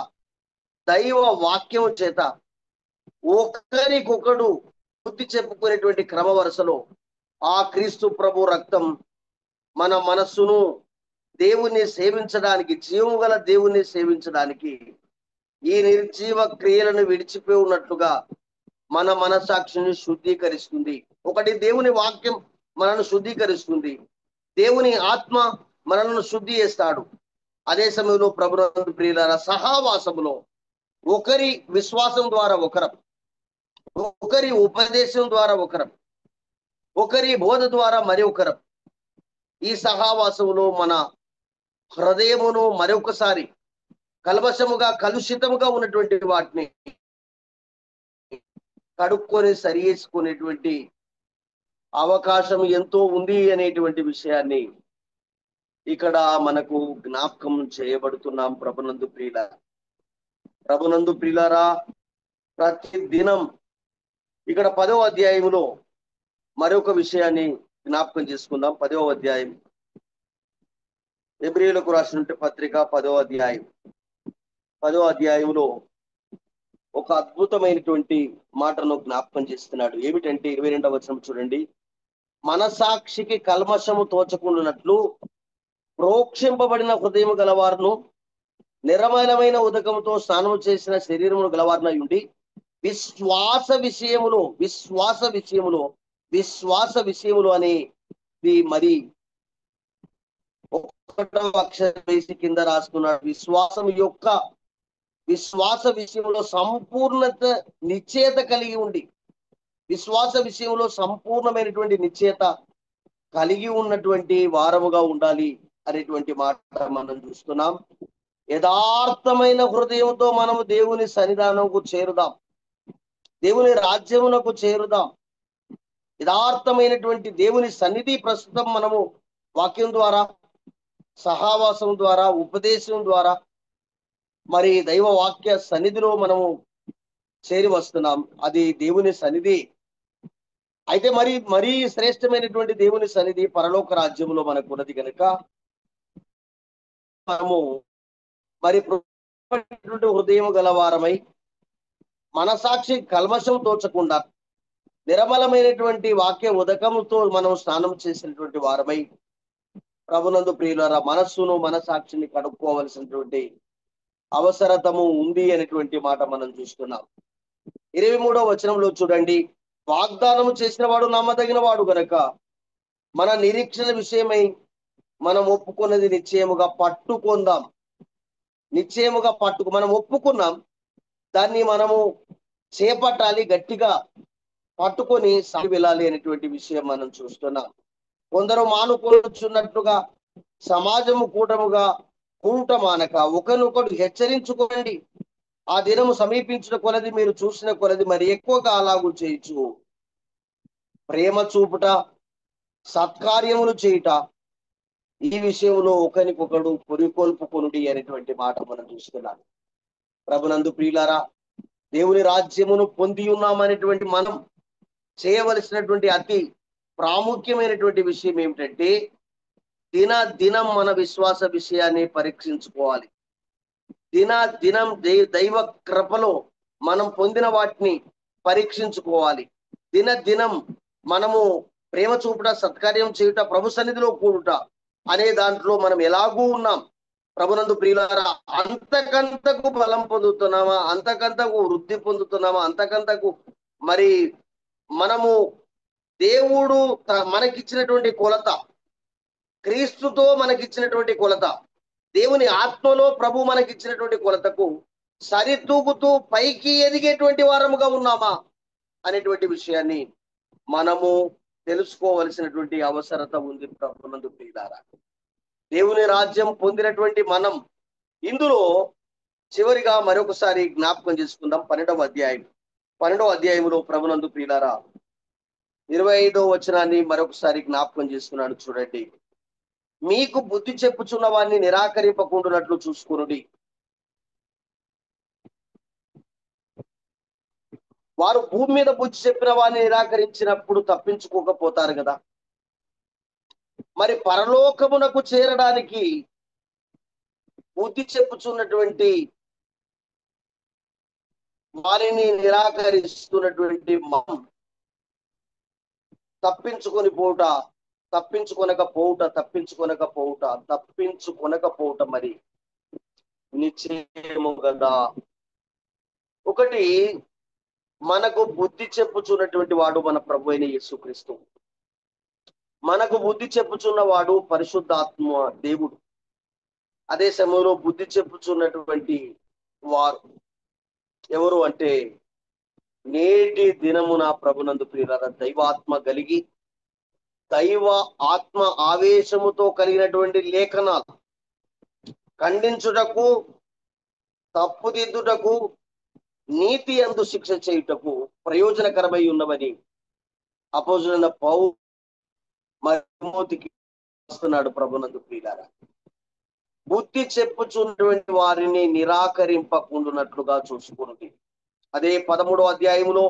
దైవ వాక్యం చేత ఒకరికొకడు బుద్ధి చెప్పుకునేటువంటి క్రమ వరుసలో ఆ క్రీస్తు ప్రభు రక్తం మన మనస్సును దేవుణ్ణి సేవించడానికి, జీవము గల దేవుణ్ణి సేవించడానికి, ఈ నిర్జీవ క్రియలను విడిచిపోయి ఉన్నట్లుగా మన మనసాక్షిని శుద్ధీకరిస్తుంది. ఒకటి, దేవుని వాక్యం మనల్ని శుద్ధీకరిస్తుంది. దేవుని ఆత్మ మనల్ని శుద్ధి చేస్తాడు. అదే సమయంలో ప్రభునందు ప్రియులారా, సహవాసములో ఒకరి విశ్వాసం ద్వారా ఒకరం, ఒకరి ఉపదేశం ద్వారా ఒకరం, ఒకరి బోధ ద్వారా మరి ఒకరం, ఈ సహవాసములో మన హృదయమును మరొకసారి కలుషితముగా ఉన్నటువంటి వాటిని కడుక్కొని సరి చేసుకునేటువంటి అవకాశం ఎంతో ఉంది అనేటువంటి విషయాన్ని ఇక్కడ మనకు జ్ఞాపకం చేయబడుతున్నాం. ప్రభునందు ప్రియులారా, ప్రతి దినం ఇక్కడ 10వ అధ్యాయంలో మరొక విషయాన్ని జ్ఞాపకం చేసుకుందాం. 10వ అధ్యాయం, హెబ్రీయులకు రాసినటువంటి పత్రిక 10వ అధ్యాయంలో ఒక అద్భుతమైనటువంటి మాటను జ్ఞాపకం చేస్తున్నాడు. ఏమిటంటే 22వ వచనం చూడండి. మనసాక్షికి కల్మషము తోచకుండానట్లు ప్రోక్షింపబడిన హృదయము గలవారును నిర్మలమైన ఉదకముతో స్నానము చేసిన శరీరమును గలవారునై ఉండి విశ్వాస విషయములో అనేది మరి 1వ అక్షరం వేసి కింద రాసుకున్నాడు. విశ్వాస విషయంలో సంపూర్ణత నిశ్చయత కలిగి ఉండి, విశ్వాస విషయంలో సంపూర్ణమైనటువంటి నిశ్చయత కలిగి ఉన్నటువంటి వారముగా ఉండాలి అనేటువంటి మాట మనం చూస్తున్నాం. యథార్థమైన హృదయంతో మనము దేవుని సన్నిధానంకు చేరుదాం, దేవుని రాజ్యమునకు చేరుదాం. యథార్థమైనటువంటి దేవుని సన్నిధి ప్రస్తుతం మనము వాక్యం ద్వారా, సహవాసం ద్వారా, ఉపదేశం ద్వారా, మరి దైవ వాక్య సన్నిధిలో మనము చేరి వస్తున్నాం. అది దేవుని సన్నిధి. అయితే మరీ శ్రేష్టమైనటువంటి దేవుని సన్నిధి పరలోక రాజ్యంలో మనకు ఉన్నది కనుక మనము మరి హృదయం గలవారమై మనసాక్షి కల్మషం తోచకుండా నిర్మలమైనటువంటి వాక్య ఉదకముతో మనం స్నానం చేసినటువంటి వారమై ప్రభునందు ప్రియులారా, మనసాక్షిని కడుక్కోవలసినటువంటి అవసరతము ఉంది అనేటువంటి మాట మనం చూస్తున్నాం. 23వ వచనంలో చూడండి. వాగ్దానము చేసిన వాడు నమ్మదగిన వాడు గనక మన నిరీక్షణ విషయమై మనం ఒప్పుకున్నది నిశ్చయముగా పట్టుకుందాం. మనం ఒప్పుకున్నాం, దాన్ని మనము చేపట్టాలి, గట్టిగా పట్టుకొని సాగి వెళ్ళాలి అనేటువంటి విషయం మనం చూస్తున్నాం. కొందరు మానుకొనుచున్నట్లుగా సమాజము కూటముగా కూటమానక ఒకరినొకడు హెచ్చరించుకోండి. ఆ దినము సమీపించిన కొలది మీరు చూసిన కొలది మరి ఎక్కువగా అలాగూ చేయొచ్చు. ప్రేమ చూపుట, సత్కార్యములు చేయుట, ఈ విషయంలో ఒకరికొకడు పొరికొల్పుకొనుడి అనేటువంటి మాట మనం చూస్తున్నాం. ప్రభునందు ప్రియులారా, దేవుని రాజ్యమును పొంది ఉన్నామనేటువంటి మనం చేయవలసినటువంటి అతి ప్రాముఖ్యమైనటువంటి విషయం ఏమిటంటే దినం మన విశ్వాస విషయాన్ని పరీక్షించుకోవాలి. దినం దైవ కృపలో మనం పొందిన వాటిని పరీక్షించుకోవాలి. దినం మనము ప్రేమ చూపుట, సత్కార్యం చేయుట, ప్రభు సన్నిధిలో కూడుట అనే దాంట్లో మనం ఎలాగూ ఉన్నాం. ప్రభునందు ప్రియులారా, అంతకంతకు బలం పొందుతున్నామా, అంతకంతకు వృద్ధి పొందుతున్నామా, అంతకంతకు మరి మనము దేవుడు మనకిచ్చినటువంటి కొలత, క్రీస్తుతో మనకిచ్చినటువంటి కొలత, దేవుని ఆత్మలో ప్రభు మనకిచ్చినటువంటి కొలతకు సరితూగుతూ పైకి ఎదిగేటువంటి వారముగా ఉన్నామా అనేటువంటి విషయాన్ని మనము తెలుసుకోవలసినటువంటి అవసరత ఉంది. ప్రభునందు ప్రియులారా, దేవుని రాజ్యం పొందినటువంటి మనం ఇందులో చివరిగా మరొకసారి జ్ఞాపకం చేసుకుందాం. 12వ అధ్యాయంలో ప్రభునందు ప్రియులారా 25వ వచనాన్ని మరొకసారి జ్ఞాపకం చేసుకున్నాడు. చూడండి. మీకు బుద్ధి చెప్పుచున్న వారిని నిరాకరింపకుండునట్లు చూసుకునుడి. వారు భూమి మీద బుద్ధి చెప్పిన వారిని నిరాకరించినప్పుడు తప్పించుకోకపోతారు కదా. మరి పరలోకమునకు చేరడానికి బుద్ధి చెప్పుచున్నటువంటి వారిని నిరాకరిస్తున్నటువంటి మనం తప్పించుకొనకపోవుట మరి నిశ్చయము కదా. ఒకటి, మనకు బుద్ధి చెప్పుచున్నటువంటి వాడు మన ప్రభు అయిన యేసుక్రీస్తు. మనకు బుద్ధి చెప్పుచున్నవాడు పరిశుద్ధాత్మ దేవుడు. అదే సమయంలో బుద్ధి చెప్పుచున్నటువంటి వారు ఎవరు అంటే నేటి దినమున ప్రభునందు ప్రియులారా దైవాత్మ కలిగి దైవ ఆత్మ ఆవేశముతో కలిగినటువంటి లేఖనాలు ఖండించుటకు, తప్పుదిద్దుటకు, నీతి యందు శిక్ష చేయుటకు ప్రయోజనకరమై ఉన్నవని అపోస్తలుడైన పౌలు తిమోతికి వస్తున్నాడు. ప్రభునందు ప్రియులారా, బుద్ధి చెప్పుచున్నటువంటి వారిని నిరాకరింపకుండునట్లుగా చూసుకున్నది. అదే 13వ అధ్యాయములో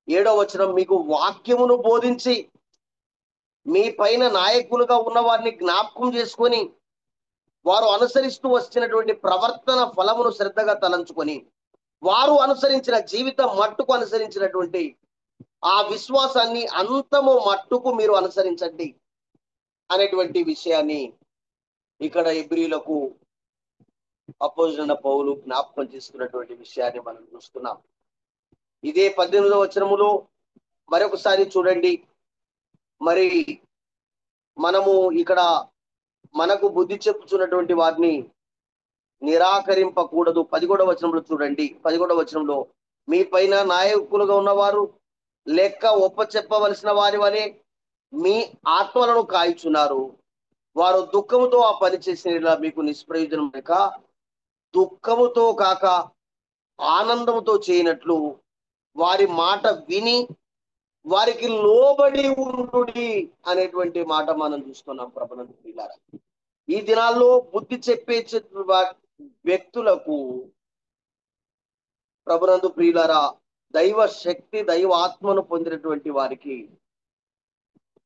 7వ వచనం, మీకు వాక్యమును బోధించి మీ పైన నాయకులుగా ఉన్న వారిని జ్ఞాపకం చేసుకొని వారు అనుసరిస్తూ వచ్చినటువంటి ప్రవర్తన ఫలమును శ్రద్ధగా తలంచుకొని వారు అనుసరించిన జీవితం మట్టుకు అనుసరించినటువంటి ఆ విశ్వాసాన్ని అంతము మట్టుకు మీరు అనుసరించండి అనేటువంటి విషయాన్ని ఇక్కడ హెబ్రీయులకు అపోస్తలుడైన పౌలు జ్ఞాపకం చేసుకున్నటువంటి విషయాన్ని మనం చూస్తున్నాం. ఇదే 18వ వచనములో మరొకసారి చూడండి. మరి మనము ఇక్కడ మనకు బుద్ధి చెప్పుచున్నటువంటి వారిని నిరాకరింపకూడదు. 11వ వచనంలో చూడండి. 11వ వచనంలో, మీ పైన నాయకులుగా ఉన్నవారు లెక్క ఒప్పచెప్పవలసిన వారి వలె మీ ఆత్మలను కాయిచున్నారు. వారు దుఃఖముతో ఆ పని చేసిన మీకు నిష్ప్రయోజనం లేక దుఃఖముతో కాక ఆనందముతో చేయనట్లు వారి మాట విని వారికి లోబడి ఉండుడి అనేటువంటి మాట మనం చూస్తున్నాం. ప్రభునందు ప్రియులారా, ఈ దినాల్లో బుద్ధి చెప్పే వ్యక్తులకు ప్రభునందు ప్రియులారా దైవ శక్తి, దైవ ఆత్మను పొందినటువంటి వారికి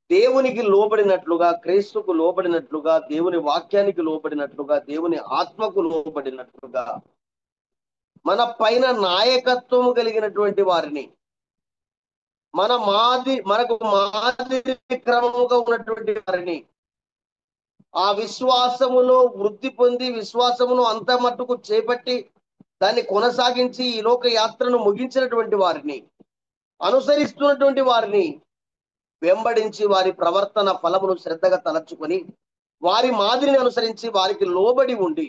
దేవునికి లోబడినట్లుగా, క్రీస్తుకు లోబడినట్లుగా, దేవుని వాక్యానికి లోబడినట్లుగా, దేవుని ఆత్మకు లోబడినట్లుగా మన పైన నాయకత్వము కలిగినటువంటి వారిని, మనకు మాదిరి క్రమముగా ఉన్నటువంటి వారిని ఆ విశ్వాసములో వృద్ధి పొంది విశ్వాసమును అంత మట్టుకు చేపట్టి దాన్ని కొనసాగించి ఈ లోక యాత్రను ముగించినటువంటి వారిని, అనుసరిస్తున్నటువంటి వారిని వెంబడించి వారి ప్రవర్తన ఫలమును శ్రద్ధగా తలచుకొని వారి మాదిరిని అనుసరించి వారికి లోబడి ఉండి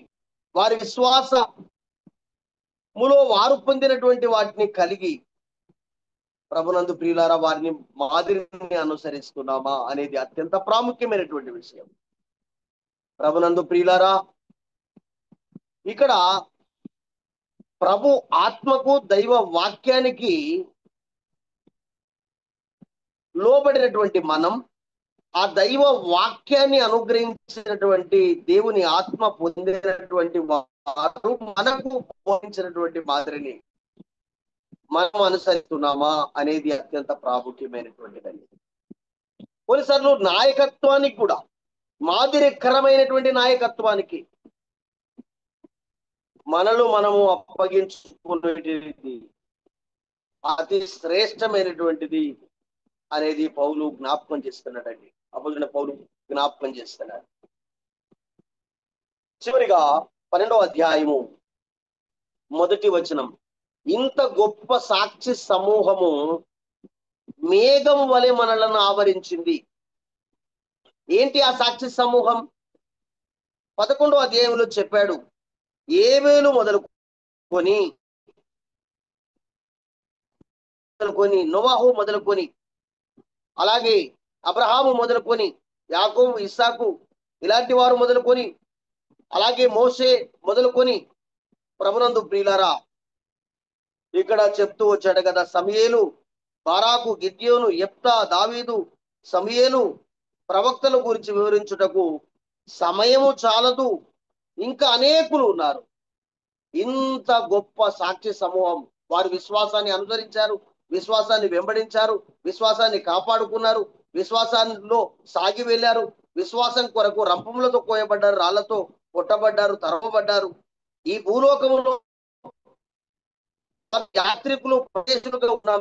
వారి విశ్వాసములో వారు పొందినటువంటి వాటిని కలిగి ప్రభునందు ప్రియులారా వారిని మాదిరిని అనుసరిస్తున్నామా అనేది అత్యంత ప్రాముఖ్యమైనటువంటి విషయం. ప్రభునందు ప్రియులారా, ఇక్కడ ప్రభు ఆత్మకు దైవ వాక్యానికి లోబడినటువంటి మనం, ఆ దైవ వాక్యాన్ని అనుగ్రహించినటువంటి దేవుని ఆత్మ పొందినటువంటి వారు మనకు బోధించినటువంటి మాదిరిని మనం అనుసరిస్తున్నామా అనేది అత్యంత ప్రాముఖ్యమైనటువంటిదండి. కొన్నిసార్లు నాయకత్వానికి కూడా, మాదిరికరమైనటువంటి నాయకత్వానికి మనలో మనము అప్పగించుకునేది అతి శ్రేష్టమైనటువంటిది అనేది పౌలు జ్ఞాపకం చేస్తున్నాడండి. అపోస్తలుడైన పౌలు జ్ఞాపకం చేస్తున్నాడు. చివరిగా 12వ అధ్యాయము 1వ వచనం, ఇంత గొప్ప సాక్షి సమూహము మేఘం వలె మనలను ఆవరించింది. ఏంటి ఆ సాక్షి సమూహం? 11వ అధ్యాయంలో చెప్పాడు, ఏబేలు మొదలుకొని నోవాహు మొదలుకొని, అలాగే అబ్రహాము మొదలుకొని, యాకోబు, ఇస్సాకు ఇలాంటి వారు మొదలుకొని, అలాగే మోషే మొదలుకొని, ప్రభునందు ప్రియులారా ఇక్కడ చెప్తూ వచ్చాడు కదా, సమూయేలు, బారాకు, గిద్యోను, యెఫ్తా, దావీదు, సమూయేలు ప్రవక్తల గురించి వివరించుటకు సమయము చాలదు, ఇంకా అనేకులు ఉన్నారు. ఇంత గొప్ప సాక్షి సమూహం, వారు విశ్వాసాన్ని అనుసరించారు, విశ్వాసాన్ని వెంబడించారు, విశ్వాసాన్ని కాపాడుకున్నారు, విశ్వాసంలో సాగి వెళ్ళారు, విశ్వాసం కొరకు రంపములతో కోయబడ్డారు, రాళ్లతో కొట్టబడ్డారు, తరమబడ్డారు. ఈ భూలోకములో యాత్రికులు, ప్రదేశులుగా ఉన్న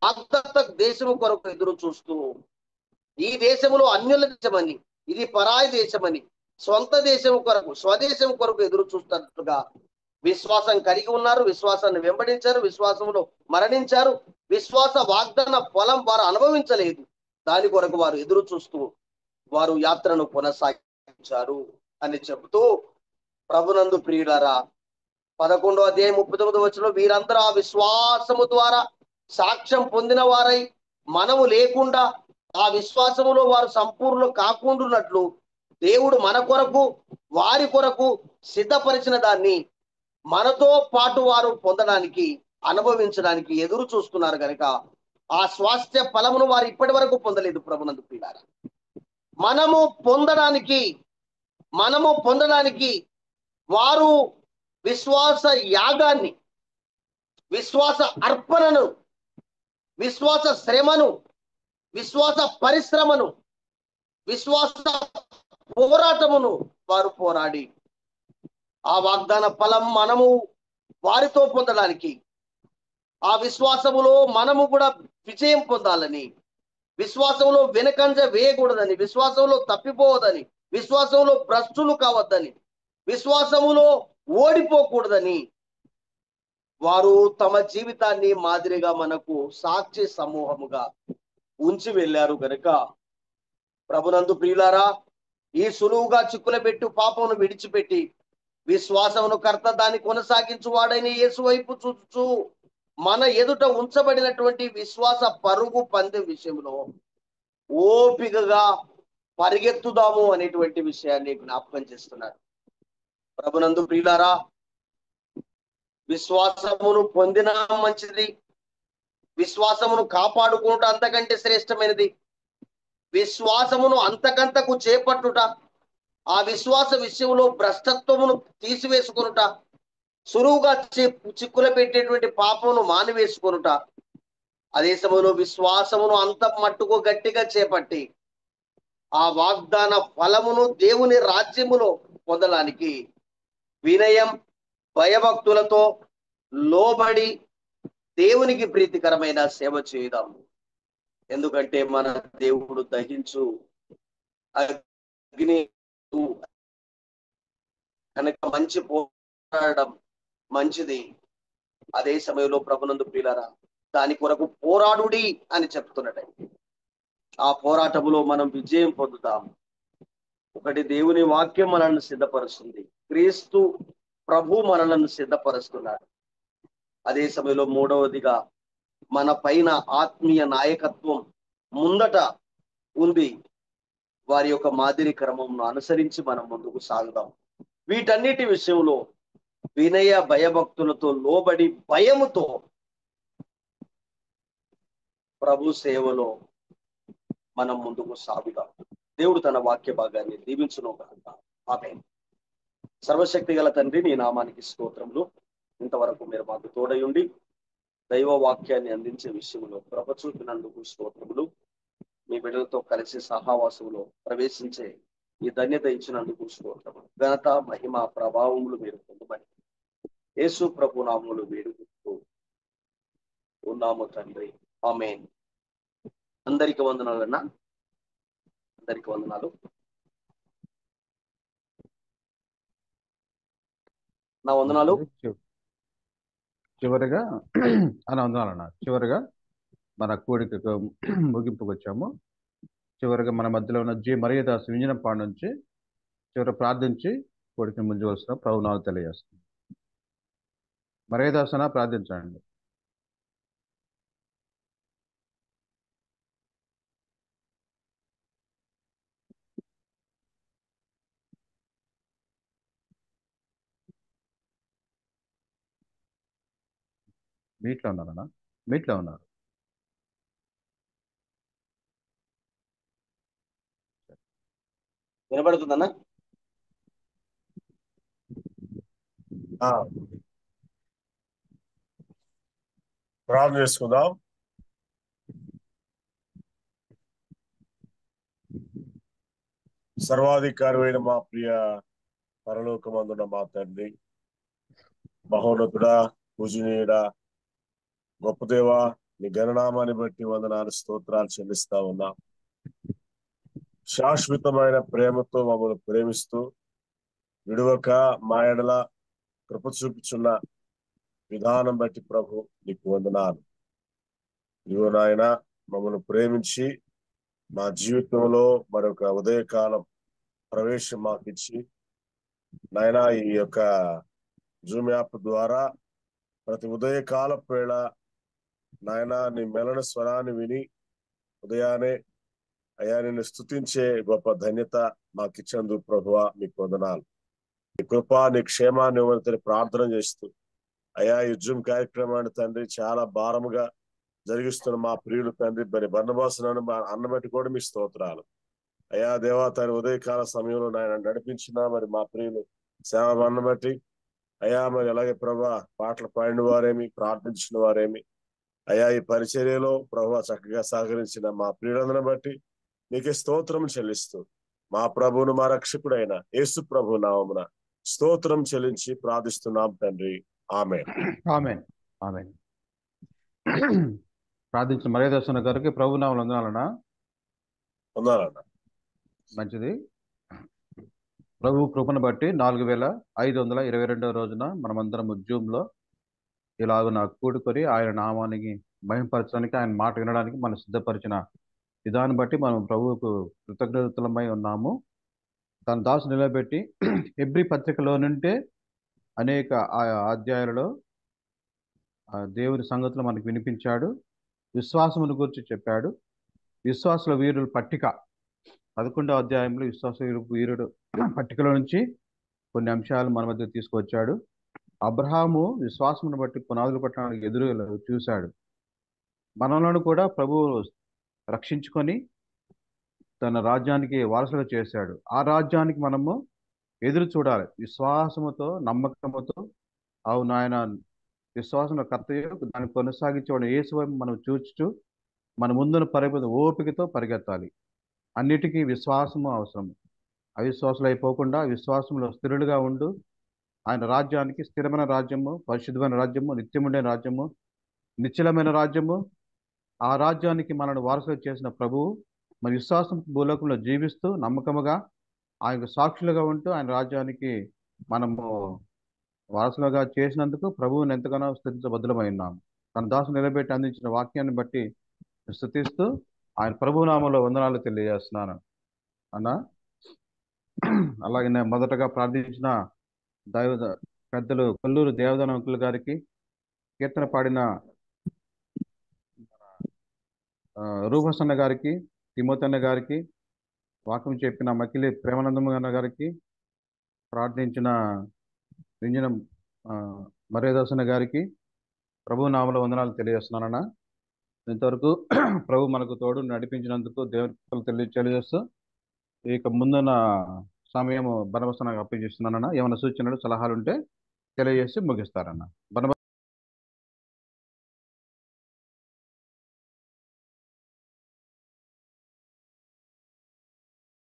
వాగ్దత్త దేశము కొరకు ఎదురు చూస్తూ, ఈ దేశములో అన్యుల దేశమని, ఇది పరాయి దేశమని, స్వంత దేశం కొరకు, స్వదేశం కొరకు ఎదురు చూస్తున్నట్టుగా విశ్వాసం కలిగి ఉన్నారు, విశ్వాసాన్ని వెంబడించారు, విశ్వాసంలో మరణించారు. విశ్వాస వాగ్దాన ఫలం వారు అనుభవించలేదు, దాని కొరకు వారు ఎదురు చూస్తూ వారు యాత్రను కొనసాగించారు అని చెబుతూ, ప్రభునందు ప్రియులారా 11వ అధ్యాయం 39వ వచనంలో, వీరందరూ ఆ విశ్వాసము ద్వారా సాక్ష్యం పొందిన వారై మనము లేకుండా ఆ విశ్వాసములో వారు సంపూర్ణ కాకుండాన్నట్లు దేవుడు మన కొరకు, వారి కొరకు సిద్ధపరిచిన దాన్ని మనతో పాటు వారు పొందడానికి, అనుభవించడానికి ఎదురు చూస్తున్నారు కనుక ఆ స్వాస్థ్య ఫలమును వారు ఇప్పటి వరకు పొందలేదు. ప్రభునందు ప్రియులారా, మనము పొందడానికి వారు విశ్వాస యాగాన్ని, విశ్వాస అర్పణను, విశ్వాస శ్రమను, విశ్వాస పరిశ్రమను, విశ్వాస పోరాటమును వారు పోరాడి ఆ వాగ్దాన ఫలం మనము వారితో పొందడానికి, ఆ విశ్వాసములో మనము కూడా విజయం పొందాలని, విశ్వాసంలో వెనకంజ వేయకూడదని, విశ్వాసంలో తప్పిపోవద్దని, విశ్వాసంలో భ్రష్టులు కావద్దని, విశ్వాసములో ఓడిపోకూడదని వారు తమ జీవితాన్ని మాదిరిగా మనకు సాక్షి సమూహముగా ఉంచి వెళ్ళారు కనుక, ప్రభునందు ప్రియులారా, ఈ సులువుగా చిక్కుల పెట్టు పాపమును విడిచిపెట్టి విశ్వాసమును కర్త దాన్ని కొనసాగించు వాడైన యేసు వైపు చూచు మన ఎదుట ఉంచబడినటువంటి విశ్వాస పరుగు పందెం విషయంలో ఓపికగా పరిగెత్తుదాము అనేటువంటి విషయాన్ని జ్ఞాపకం చేస్తున్నారు. ప్రభునందు ప్రియులారా, విశ్వాసమును పొందినా మంచిది, విశ్వాసమును కాపాడుకుంటూ అంతకంటే శ్రేష్టమైనది, విశ్వాసమును అంతకంతకు చేపట్టుట, ఆ విశ్వాస విషయంలో భ్రష్టత్వమును తీసివేసుకొనుట, సులువుగా చిక్కుల పెట్టేటువంటి పాపమును మానివేసుకొనుట, అదే సమయంలో విశ్వాసమును అంత మట్టుకు గట్టిగా చేపట్టి ఆ వాగ్దాన ఫలమును దేవుని రాజ్యములో పొందడానికి వినయం, భయభక్తులతో లోబడి దేవునికి ప్రీతికరమైన సేవ చేద్దాము. ఎందుకంటే మన దేవుడు దహించు అగ్ని కనుక మంచి పోరాడడం మంచిది. అదే సమయంలో ప్రభునందు ప్రియులారా, దాని కొరకు పోరాడుడి అని చెప్తున్నట్టు ఆ పోరాటములో మనం విజయం పొందుతాము. ఒకటి, దేవుని వాక్యం మనల్ని సిద్ధపరుస్తుంది, క్రీస్తు ప్రభు మనలను సిద్ధపరుస్తున్నాడు. అదే సమయంలో మూడవదిగా మన పైన ఆత్మీయ నాయకత్వం ముందట ఉంది. వారి యొక్క మాదిరి క్రమంను అనుసరించి మనం ముందుకు సాగుదాం. వీటన్నిటి విషయంలో వినయ భయభక్తులతో లోబడి భయముతో ప్రభు సేవలో మనం ముందుకు సాగుదాం. దేవుడు తన వాక్య భాగాన్ని దీవించును గాక. ఆమేన్. సర్వశక్తి గల తండ్రి, నీ నామానికి స్తోత్రములు. ఇంతవరకు మీరు మాకు తోడయుండి దైవ వాక్యాన్ని అందించే విషయంలో కృప చూపినందుకు స్తోత్రములు. మీ బిడ్డలతో కలిసి సహవాసంలో ప్రవేశించే ఈ ధన్యత ఇచ్చినందుకు స్తోత్రములు. ఘనత మహిమ ప్రభావములు మీరు పొందమని యేసు ప్రభు నామములు వేడుకుంటూ ఉన్నాము తండ్రి. ఆమేన్. అందరికి వందనాలన్నా. అందరికి వందనాలు. నా వందనాలు. చివరిగా అని వందనాలన్నా. చివరిగా మన కోడికకు ముగింపుకు వచ్చాము. చివరిగా మన మధ్యలో ఉన్న జి మరియదాస్ వింజనంపాడు నుంచి చివరి ప్రార్థించి కోడికి ముందువలసిన ప్రభునాలు తెలియజేస్తుంది. మరియదాసన ప్రార్థించండి. మీట్లో ఉన్నారన్నా? మీట్లో ఉన్నారు. వినబడుతుందన్నా? ప్రార్థన చేసుకుందాం. సర్వాధికారి అయిన మా ప్రియ పరలోకమందున మా తండ్రి, మహోన్నతుడా, పూజనీయుడా, గొప్ప దేవా, నీ గణనామాన్ని బట్టి వందనాలు స్తోత్రాలు చెల్లిస్తా ఉన్నాం. శాశ్వతమైన ప్రేమతో మమ్మల్ని ప్రేమిస్తూ విడువక మా ఎడల కృప చూపుచున్న విధానం బట్టి ప్రభు నీకు వందనాలు. ఇదిగో నాయన, మమ్మల్ని ప్రేమించి మా జీవితంలో మరొక ఉదయకాలం ప్రవేశం మాకు ఇచ్చి నాయన ఈ యొక్క జూమ్ యాప్ ద్వారా ప్రతి ఉదయకాల వేళ నాయన నీ మెలన స్వరాన్ని విని ఉదయాన్నే అయ్యా నిన్ను స్తుతించే గొప్ప ధన్యత మాకు ఇచ్చేందుకు ప్రభువా మీకు వందనాలు. నీ కృప, నీ క్షేమాన్ని ఇవ్వని ప్రార్థన చేస్తూ అయ్యా ఈ జూమ్ కార్యక్రమాన్ని తండ్రి చాలా భారముగా జరిగిస్తున్న మా ప్రియులు తండ్రి మరి బందోబస్తులను అన్నబట్టి కూడా మీ స్తోత్రాలు. అయ్యా దేవా, తన ఉదయకాల సమయంలో నాయన నడిపించిన మరి మా ప్రియులు సేవ అన్నబట్టి అయ్యా మరి అలాగే ప్రభా పాటలు పాడిన వారేమి, ప్రార్థించిన వారేమి అయ్యా ఈ పరిచర్యలో ప్రభా చక్కగా సహకరించిన మా ప్రియులందరిని బట్టి నీకే స్తోత్రం చెల్లిస్తూ మా ప్రభువును మా రక్షకుడైన యేసు ప్రభు నామమున స్తోత్రం చెల్లించి ప్రార్థిస్తున్నాం తండ్రి. ఆమేన్. ఆమేన్. ఆమేన్. ప్రార్థించిన మరియదాసన గారికి ప్రభు నామమున వందనాలన్నా. వందనాలన్న. మంచిది. ప్రభు కృపను బట్టి 4522 రోజున మనమందరం జూమ్లో ఇలాగున కూడుకొని ఆయన నామానికి మహింపరచడానికి, ఆయన మాట వినడానికి మనం సిద్ధపరిచిన విధాన్ని బట్టి మనం ప్రభువుకు కృతజ్ఞతలమై ఉన్నాము. తన దాసు నిలబెట్టి ఎబ్రీ పత్రికలో నుండే అనేక అధ్యాయాలలో దేవుని సంగతులు మనకు వినిపించాడు. విశ్వాసమును గురించి చెప్పాడు. విశ్వాసుల వీరుల పట్టిక 11వ అధ్యాయంలో విశ్వాస వీరుడు పట్టికలో నుంచి కొన్ని అంశాలు మన మధ్య తీసుకువచ్చాడు. అబ్రహాము విశ్వాసమును బట్టి పునాదులు పట్టడానికి ఎదురు చూశాడు. మనలను కూడా ప్రభువు రక్షించుకొని తన రాజ్యానికి వారసులు చేశాడు. ఆ రాజ్యానికి మనము ఎదురు చూడాలి విశ్వాసముతో, నమ్మకముతో. అవును, ఆయన విశ్వాసంలో కర్తయ్య దాన్ని కొనసాగించేవాడు యేసు వైపు మనం చూచుచు మన ముందున ఓపికతో పరిగెత్తాలి. అన్నిటికీ విశ్వాసము అవసరం. అవిశ్వాసులు అయిపోకుండా విశ్వాసంలో స్థిరులుగా ఉండు. ఆయన రాజ్యానికి స్థిరమైన రాజ్యము, పరిశుద్ధమైన రాజ్యము, నిత్యముండే రాజ్యము, నిశ్చలమైన రాజ్యము, ఆ రాజ్యానికి మనల్ని వారసులు చేసిన ప్రభువు మన విశ్వాసం భూలోకంలో జీవిస్తూ నమ్మకముగా ఆయన సాక్షులుగా ఉంటూ ఆయన రాజ్యానికి మనము వారసులుగా చేసినందుకు ప్రభువుని ఎంతగానో స్తుతించబద్ధులమై ఉన్నాము. తన దాసు నిలబెట్టి అందించిన వాక్యాన్ని బట్టి స్తుతిస్తూ ఆయన ప్రభునామంలో వందనాలు తెలియజేస్తున్నాను అన్నా. అలాగే నేను మొదటగా ప్రార్థించిన దైవ పెద్దలు కొల్లూరు దేవదాన అంకుల్ గారికి, కీర్తన పాడిన రూఫస్ అన్న గారికి, తిమోతి అన్న గారికి, వాక్యం చెప్పిన మకిలి ప్రేమానందం అన్న గారికి, ప్రార్థించిన వింజనం మర్యాదాసన్న గారికి ప్రభు నామములో వందనాలు తెలియజేస్తున్నానన్న. ఇంతవరకు ప్రభు మనకు తోడు నడిపించినందుకు దేవునికి తెలియజేస్తూ ఇక ముందున్న సమయం బనబస్ నాకు అప్పగిస్తున్నానన్న. ఏమైనా సూచనలు సలహాలు ఉంటే తెలియజేసి ముగిస్తారన్న.